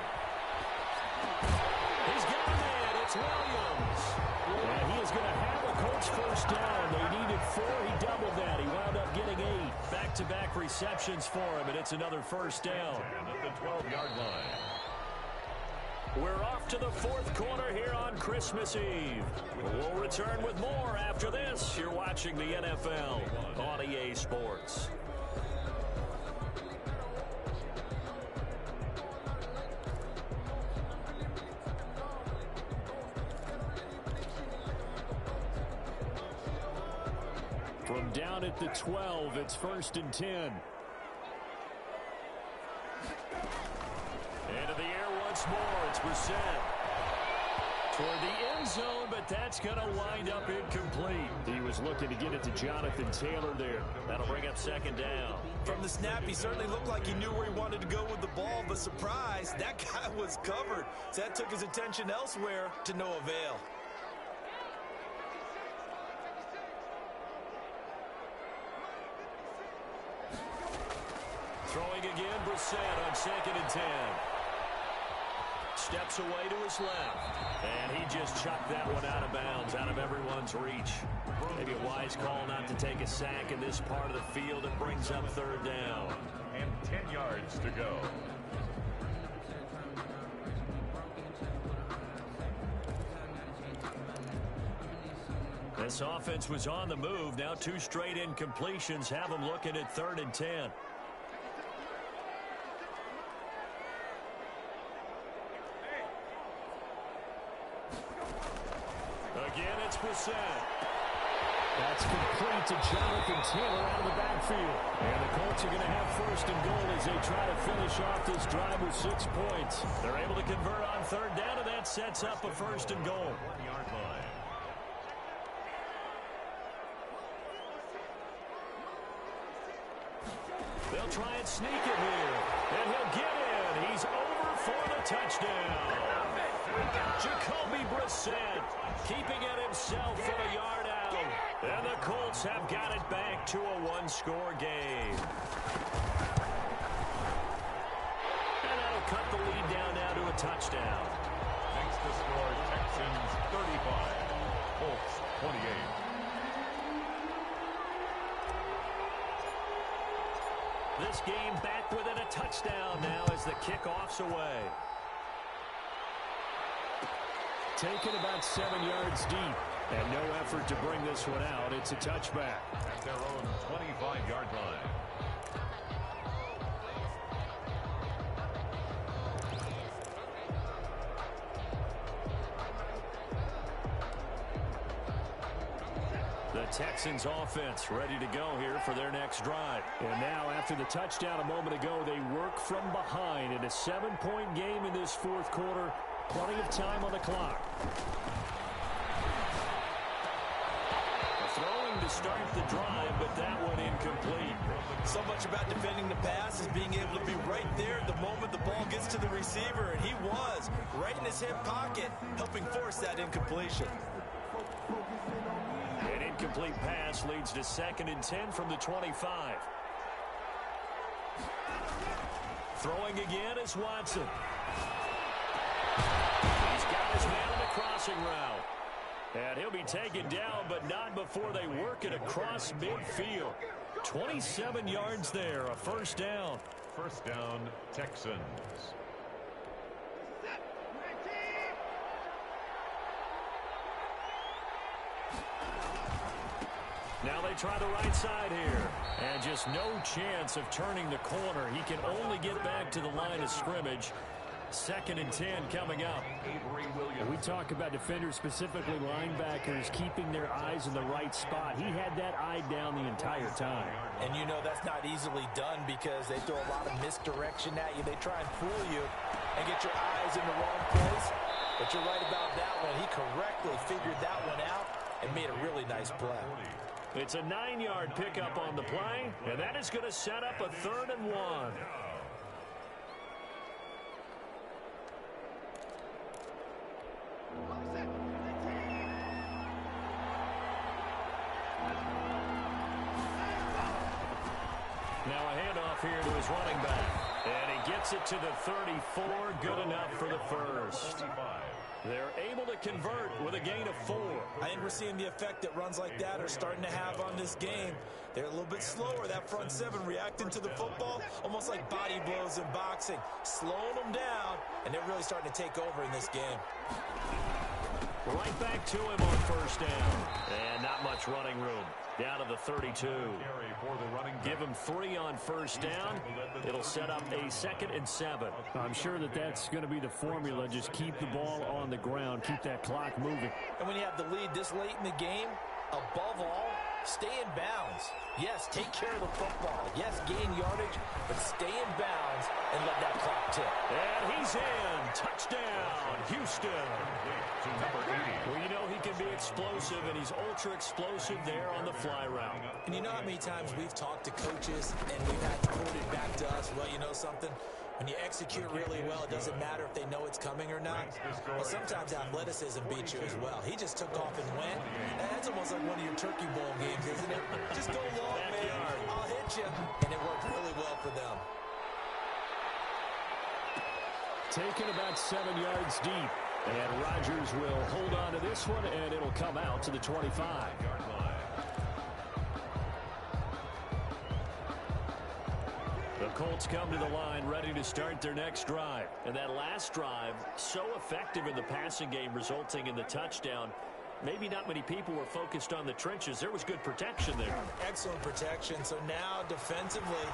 [SPEAKER 1] He's got a man. It's Williams. And he is going to have a Colts first down. They needed 4. He doubled that. He wound up getting 8. Back-to-back receptions for him, and it's another first down.
[SPEAKER 3] At the 12-yard line.
[SPEAKER 1] We're off to the 4th quarter here on Christmas Eve. We'll return with more after this. You're watching the NFL on EA Sports. From down at the 12, it's 1st and 10. Into the air once more. It's Brissett. Toward the end zone, but that's going to wind up incomplete. He was looking to get it to Jonathan Taylor there. That'll bring up 2nd down.
[SPEAKER 2] From the snap, he certainly looked like he knew where he wanted to go with the ball, but surprise, that guy was covered. So that took his attention elsewhere to no avail.
[SPEAKER 1] Throwing again, Brissett on 2nd and 10. Steps away to his left. And he just chucked that one out of bounds, out of everyone's reach. Maybe a wise call not to take a sack in this part of the field. It brings up 3rd down.
[SPEAKER 3] And 10 yards to go.
[SPEAKER 1] This offense was on the move. Now 2 straight incompletions have them looking at 3rd and 10. Again, it's Brissett. That's complete to Jonathan Taylor out of the backfield. And the Colts are going to have 1st and goal as they try to finish off this drive with 6 points. They're able to convert on 3rd down, and that sets up a 1st and goal.
[SPEAKER 3] 1-yard line.
[SPEAKER 1] They'll try and sneak it here. And he'll get in. He's over for the touchdown. Jacoby Brissett keeping it himself for a yard out. And the Colts have got it back to a 1-score game. And that'll cut the lead down now to a touchdown.
[SPEAKER 3] Next to score, Texans 35, Colts 28.
[SPEAKER 1] This game back within a touchdown now as the kickoff's away. Taken about 7 yards deep. And no effort to bring this one out. It's a touchback.
[SPEAKER 3] At their own 25-yard line.
[SPEAKER 1] The Texans offense ready to go here for their next drive. And now after the touchdown a moment ago, they work from behind in a 7-point game in this 4th quarter. Plenty of time on the clock. Throwing to start the drive, but that one incomplete.
[SPEAKER 2] So much about defending the pass is being able to be right there the moment the ball gets to the receiver, and he was right in his hip pocket, helping force that incompletion.
[SPEAKER 1] An incomplete pass leads to 2nd and 10 from the 25. Throwing again is Watson. He's got his man on the crossing route. And he'll be taken down, but not before they work it across midfield. 27 yards there, a 1st down.
[SPEAKER 3] 1st down, Texans.
[SPEAKER 1] Now they try the right side here. And just no chance of turning the corner. He can only get back to the line of scrimmage. 2nd and 10 coming up. We talk about defenders, specifically linebackers, keeping their eyes in the right spot. He had that eye down the entire time.
[SPEAKER 2] And you know that's not easily done because they throw a lot of misdirection at you. They try and fool you and get your eyes in the wrong place. But you're right about that one. He correctly figured that one out and made a really nice play.
[SPEAKER 1] It's a 9-yard pickup on the play, and that is going to set up a 3rd and 1. Now a handoff here to his running back. And he gets it to the 34. Good enough for the first. They're able to convert with a gain of 4.
[SPEAKER 2] I think we're seeing the effect that runs like that are starting to have on this game. They're a little bit slower, that front 7, reacting to the football, almost like body blows in boxing, slowing them down, and they're really starting to take over in this game.
[SPEAKER 1] Right back to him on 1st down. And not much running room. Down to the 32. Give him 3 on 1st down. It'll set up a 2nd and 7.
[SPEAKER 4] I'm sure that that's going to be the formula. Just keep the ball on the ground. Keep that clock moving.
[SPEAKER 2] And when you have the lead this late in the game, above all, stay in bounds. Yes, take care of the football. Yes, gain yardage, but stay in bounds and let that clock tick.
[SPEAKER 1] And he's in. Touchdown, Houston. Well, you know he can be explosive, and he's ultra-explosive there on the fly route.
[SPEAKER 2] And you know how many times we've talked to coaches and we've had to quote it back to us, well, you know something? When you execute really well, it doesn't matter if they know it's coming or not. Well, sometimes athleticism beats you as well. He just took off and went. That's almost like one of your Turkey Bowl games, isn't it? Just go long, man. I'll hit you. And it worked really well for them.
[SPEAKER 4] Taken about 7 yards deep. And Rodgers will hold on to this one, and it'll come out to the 25-yard line.
[SPEAKER 1] The Colts come to the line ready to start their next drive. And that last drive, so effective in the passing game, resulting in the touchdown. Maybe not many people were focused on the trenches. There was good protection there.
[SPEAKER 2] Excellent protection. So now defensively,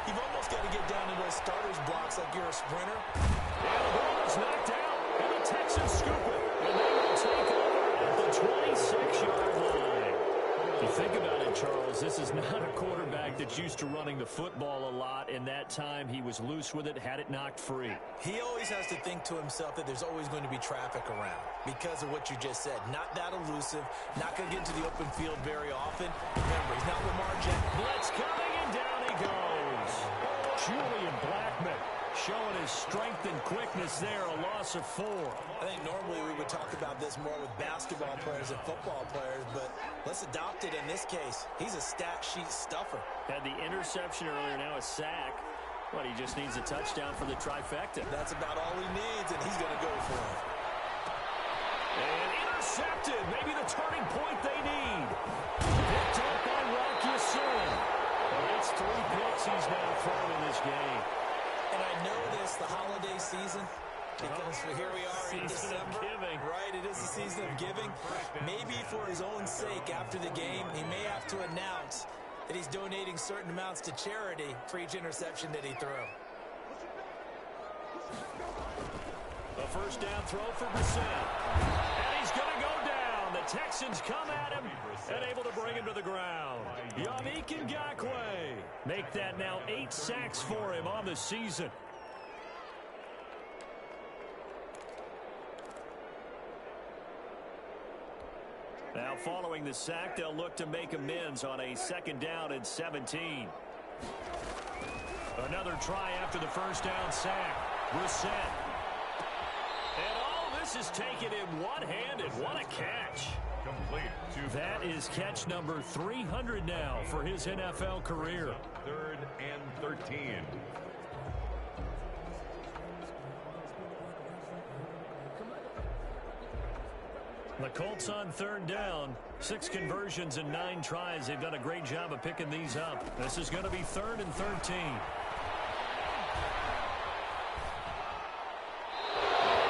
[SPEAKER 2] you've almost got to get down to those starters blocks like you're a sprinter.
[SPEAKER 1] And the ball is knocked out. And the Texans scoop it. And they will take over at the 26-yard line. You think about it, Charles, this is not a quarterback that's used to running the football a lot. In that time, he was loose with it, had it knocked free.
[SPEAKER 2] He always has to think to himself that there's always going to be traffic around because of what you just said. Not that elusive, not going to get into the open field very often. Remember, he's not Lamar Jackson.
[SPEAKER 1] Blitz coming, and down he goes. Julian Blackmon showing his strength and quickness there, a loss of 4.
[SPEAKER 2] I think normally we would talk about this more with basketball players and football players, but let's adopt it in this case. He's a stat sheet stuffer.
[SPEAKER 1] Had the interception earlier, now a sack. But he just needs a touchdown for the trifecta.
[SPEAKER 2] That's about all he needs, and he's going to go for it.
[SPEAKER 1] And intercepted. Maybe the turning point they need. Picked up by Rocky Sin. Well, that's 3 picks he's now thrown in this game.
[SPEAKER 2] And I know this, the holiday season, because here we are in December. Right, it is the season of giving. Maybe for his own sake, after the game, he may have to announce that he's donating certain amounts to charity for each interception that he threw.
[SPEAKER 1] A 1st down throw for Brissett. And he's going to go down. The Texans come at him and able to bring him to the ground. Yannick Ngakoue make that now 8 sacks for him on the season. Now following the sack, they'll look to make amends on a 2nd down and 17. Another try after the 1st down sack. Brissett. And all this is taken in one-handed. What a catch.
[SPEAKER 3] Complete.
[SPEAKER 1] That is catch number 300 now for his NFL career.
[SPEAKER 3] 3rd and 13.
[SPEAKER 1] The Colts on 3rd down. 6 conversions and 9 tries. They've done a great job of picking these up. This is going to be 3rd and 13.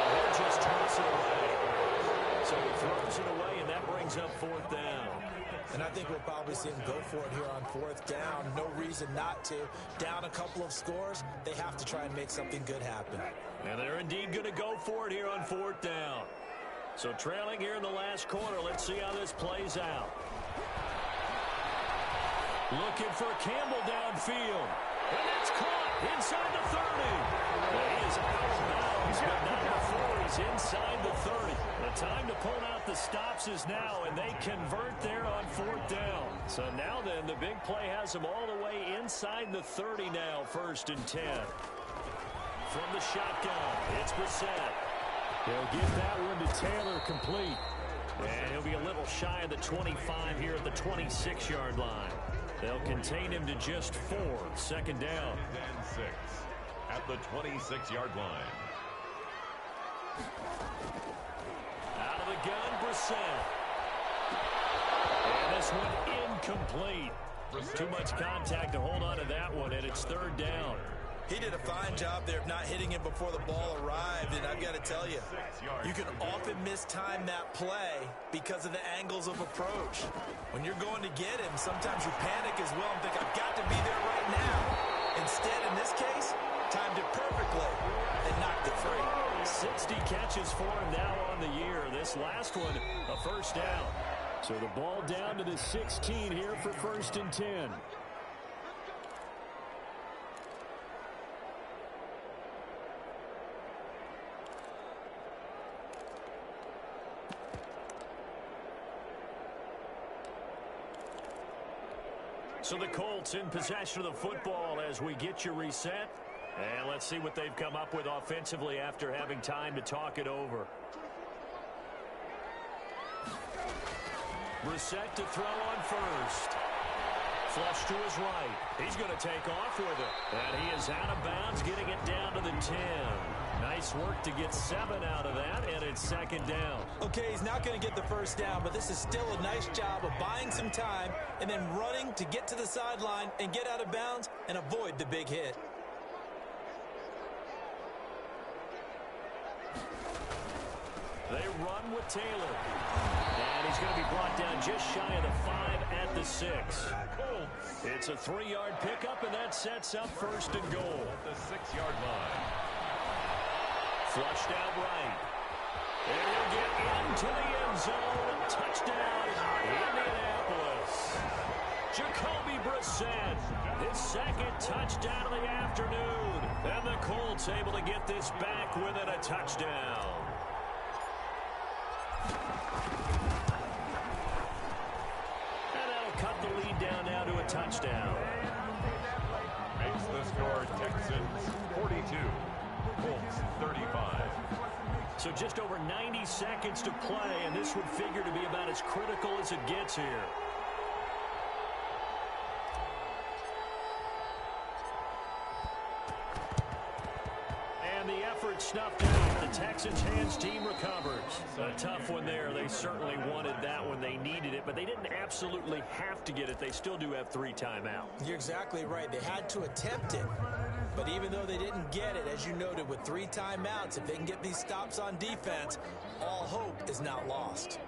[SPEAKER 1] They'll just toss it away. So he throws it away, and that brings up 4th down.
[SPEAKER 2] And I think we'll probably see him go for it here on 4th down. No reason not to. Down a couple of scores, they have to try and make something good happen.
[SPEAKER 1] And they're indeed going to go for it here on 4th down. So trailing here in the last quarter. Let's see how this plays out. Looking for Campbell downfield. And it's caught inside the 30. Well, he is out of bounds, but not before he
[SPEAKER 4] is inside the 30. The time to pull out the stops is now, and they convert there on 4th down. So now then, the big play has them all the way inside the 30 now, 1st and 10. From the shotgun, it's Brissett. He'll get that one to Taylor complete. And he'll be a little shy of the 25 here at the 26-yard line. They'll contain him to just 4. 2nd down.
[SPEAKER 3] And 6 at the 26-yard line.
[SPEAKER 4] Out of the gun, Brissett. And this one incomplete. Too much contact to hold on to that one, and it's 3rd down.
[SPEAKER 2] He did a fine job there of not hitting him before the ball arrived, and I've got to tell you, you can often mistime that play because of the angles of approach. When you're going to get him, sometimes you panic as well and think, I've got to be there right now. Instead, in this case, timed it perfectly and knocked it free.
[SPEAKER 4] 60 catches for him now on the year. This last one, a 1st down. So the ball down to the 16 here for 1st and 10. So the Colts in possession of the football as we get you reset. And let's see what they've come up with offensively after having time to talk it over. Brissett to throw on 1st. Flush to his right. He's going to take off with it. And he is out of bounds, getting it down to the 10. Nice work to get 7 out of that, and it's 2nd down.
[SPEAKER 2] Okay, he's not going to get the 1st down, but this is still a nice job of buying some time and then running to get to the sideline and get out of bounds and avoid the big hit.
[SPEAKER 4] They run with Taylor. And he's going to be brought down just shy of the 5 at the 6. It's a 3-yard pickup, and that sets up 1st and goal.
[SPEAKER 3] At the 6-yard line.
[SPEAKER 4] Flushed out right. And he'll get into the end zone. Touchdown, Indianapolis. Jacoby Brissett, his 2nd touchdown of the afternoon. And the Colts able to get this back within a touchdown. And that'll cut the lead down now to a touchdown.
[SPEAKER 3] Makes the score Texans 42. Colts 35.
[SPEAKER 4] So just over 90 seconds to play, and this would figure to be about as critical as it gets here. And the effort snuffed out. The Texans hands team recovers. A tough one there. They certainly wanted that one. They needed it, but they didn't absolutely have to get it. They still do have 3 timeouts.
[SPEAKER 2] You're exactly right. They had to attempt it. But even though they didn't get it, as you noted, with 3 timeouts, if they can get these stops on defense, all hope is not lost.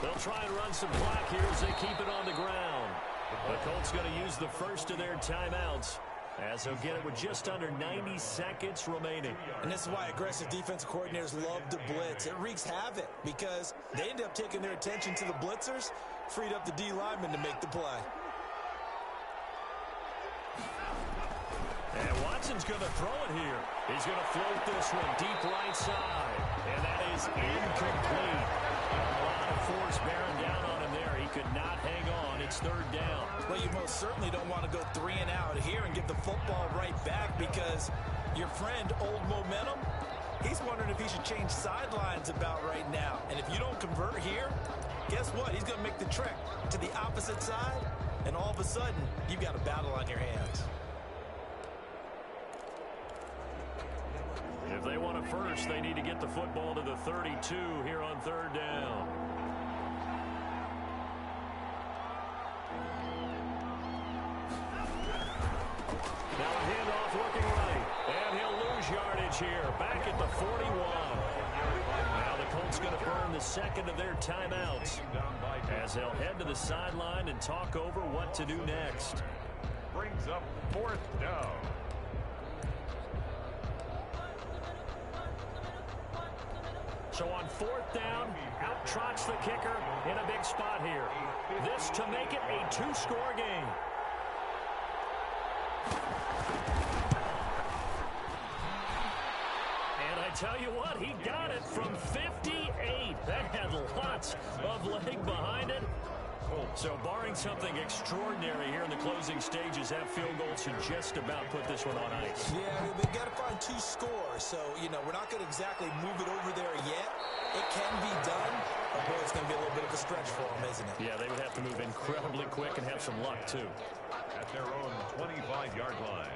[SPEAKER 4] They'll try and run some clock here as they keep it on the ground. The Colts going to use the first of their timeouts as they'll get it with just under 90 seconds remaining.
[SPEAKER 2] And this is why aggressive defensive coordinators love to blitz. It wreaks havoc because they end up taking their attention to the blitzers, freed up the D lineman to make the play.
[SPEAKER 4] And Watson's going to throw it here. He's going to float this one deep right side. And that is incomplete. A lot of force bearing down on him there. He could not hang on. It's 3rd down.
[SPEAKER 2] Well, you most certainly don't want to go 3 and out here and give the football right back because your friend, Old Momentum, he's wondering if he should change sidelines about right now. And if you don't convert here, guess what? He's going to make the trek to the opposite side, and all of a sudden, you've got a battle on your hands.
[SPEAKER 4] If they want a first, they need to get the football to the 32 here on 3rd down. Now a handoff looking right, and he'll lose yardage advantage here, back at the 41. Now the Colts going to burn the second of their timeouts as they'll head to the sideline and talk over what to do next.
[SPEAKER 3] Brings up fourth down.
[SPEAKER 4] So on fourth down, out trots the kicker in a big spot here. This to make it a two-score game. And I tell you what, he got it from 58. That had lots of leg behind it. So barring something extraordinary here in the closing stages, that field goal should just about put this one on ice.
[SPEAKER 2] Yeah, we got to find two scores. So, we're not going to exactly move it over there yet. It can be done. But boy, it's going to be a little bit of a stretch for them, isn't it?
[SPEAKER 4] Yeah, they would have to move incredibly quick and have some luck, too.
[SPEAKER 3] At their own 25-yard line.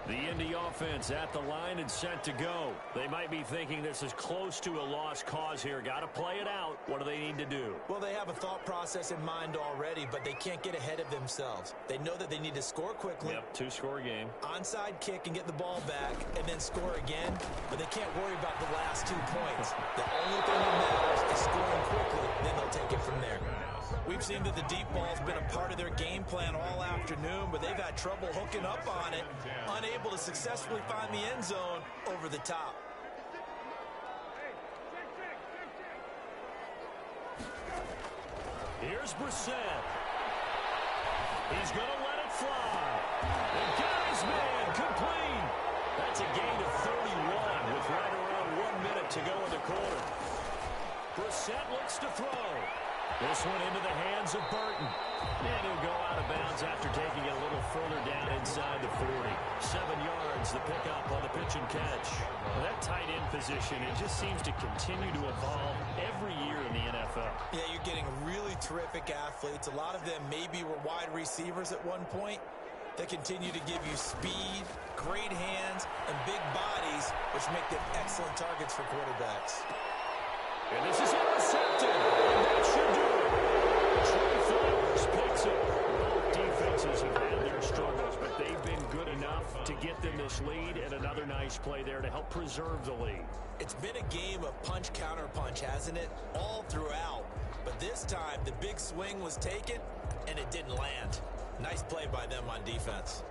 [SPEAKER 4] The Indy offense at the line and set to go. They might be thinking this is close to a lost cause here. Got to play it out. What do they need to do?
[SPEAKER 2] Well, they have a thought process in mind already, but they can't get ahead of themselves. They know that they need to score quickly.
[SPEAKER 4] Yep, two-score game.
[SPEAKER 2] Onside kick and get the ball back and then score again, but they can't worry about the last 2 points. The only thing that matters is scoring quickly, then they'll take it from there. We've seen that the deep ball's been a part of their game plan all afternoon, but they've had trouble hooking up on it, unable to successfully find the end zone over the top.
[SPEAKER 4] Here's Brissett. He's going to let it fly. And got his man complete. That's a gain of 31 with right around 1 minute to go in the quarter. Brissett looks to throw. This one into the hands of Burton. And he'll go out of bounds after taking it a little further down inside the 40. 7 yards, the pickup on the pitch and catch. Well, that tight end position, it just seems to continue to evolve every year in the NFL.
[SPEAKER 2] Yeah, you're getting really terrific athletes. A lot of them maybe were wide receivers at one point. They continue to give you speed, great hands, and big bodies, which make them excellent targets for quarterbacks.
[SPEAKER 4] And this is intercepted. And that should do it. Trey Flowers picks it. Both defenses have had their struggles, but they've been good enough to get them this lead, and another nice play there to help preserve the lead.
[SPEAKER 2] It's been a game of punch-counter-punch, hasn't it? All throughout. But this time, the big swing was taken, and it didn't land. Nice play by them on defense.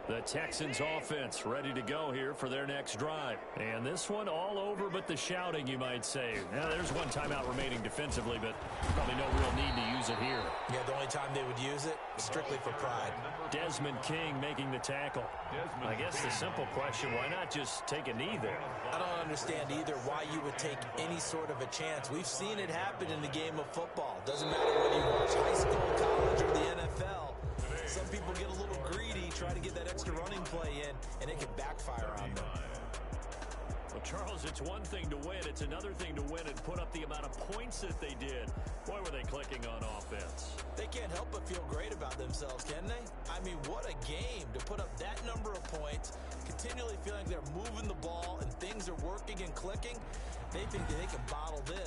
[SPEAKER 4] The Texans offense ready to go here for their next drive. And this one all over but the shouting, you might say. Now, there's one timeout remaining defensively, but probably no real need to use it here.
[SPEAKER 2] Yeah, the only time they would use it, strictly for pride.
[SPEAKER 4] Desmond King making the tackle. I guess the simple question, why not just take a knee there?
[SPEAKER 2] I don't understand either why you would take any sort of a chance. We've seen it happen in the game of football. Doesn't matter whether you watch high school, college, or the NFL. Some people get a little greedy, try to get that extra running play in, and it can backfire on them.
[SPEAKER 4] Well, Charles, it's one thing to win. It's another thing to win and put up the amount of points that they did. Boy, were they clicking on offense.
[SPEAKER 2] They can't help but feel great about themselves, can they? I mean, what a game to put up that number of points, continually feeling they're moving the ball and things are working and clicking. They think that they can bottle this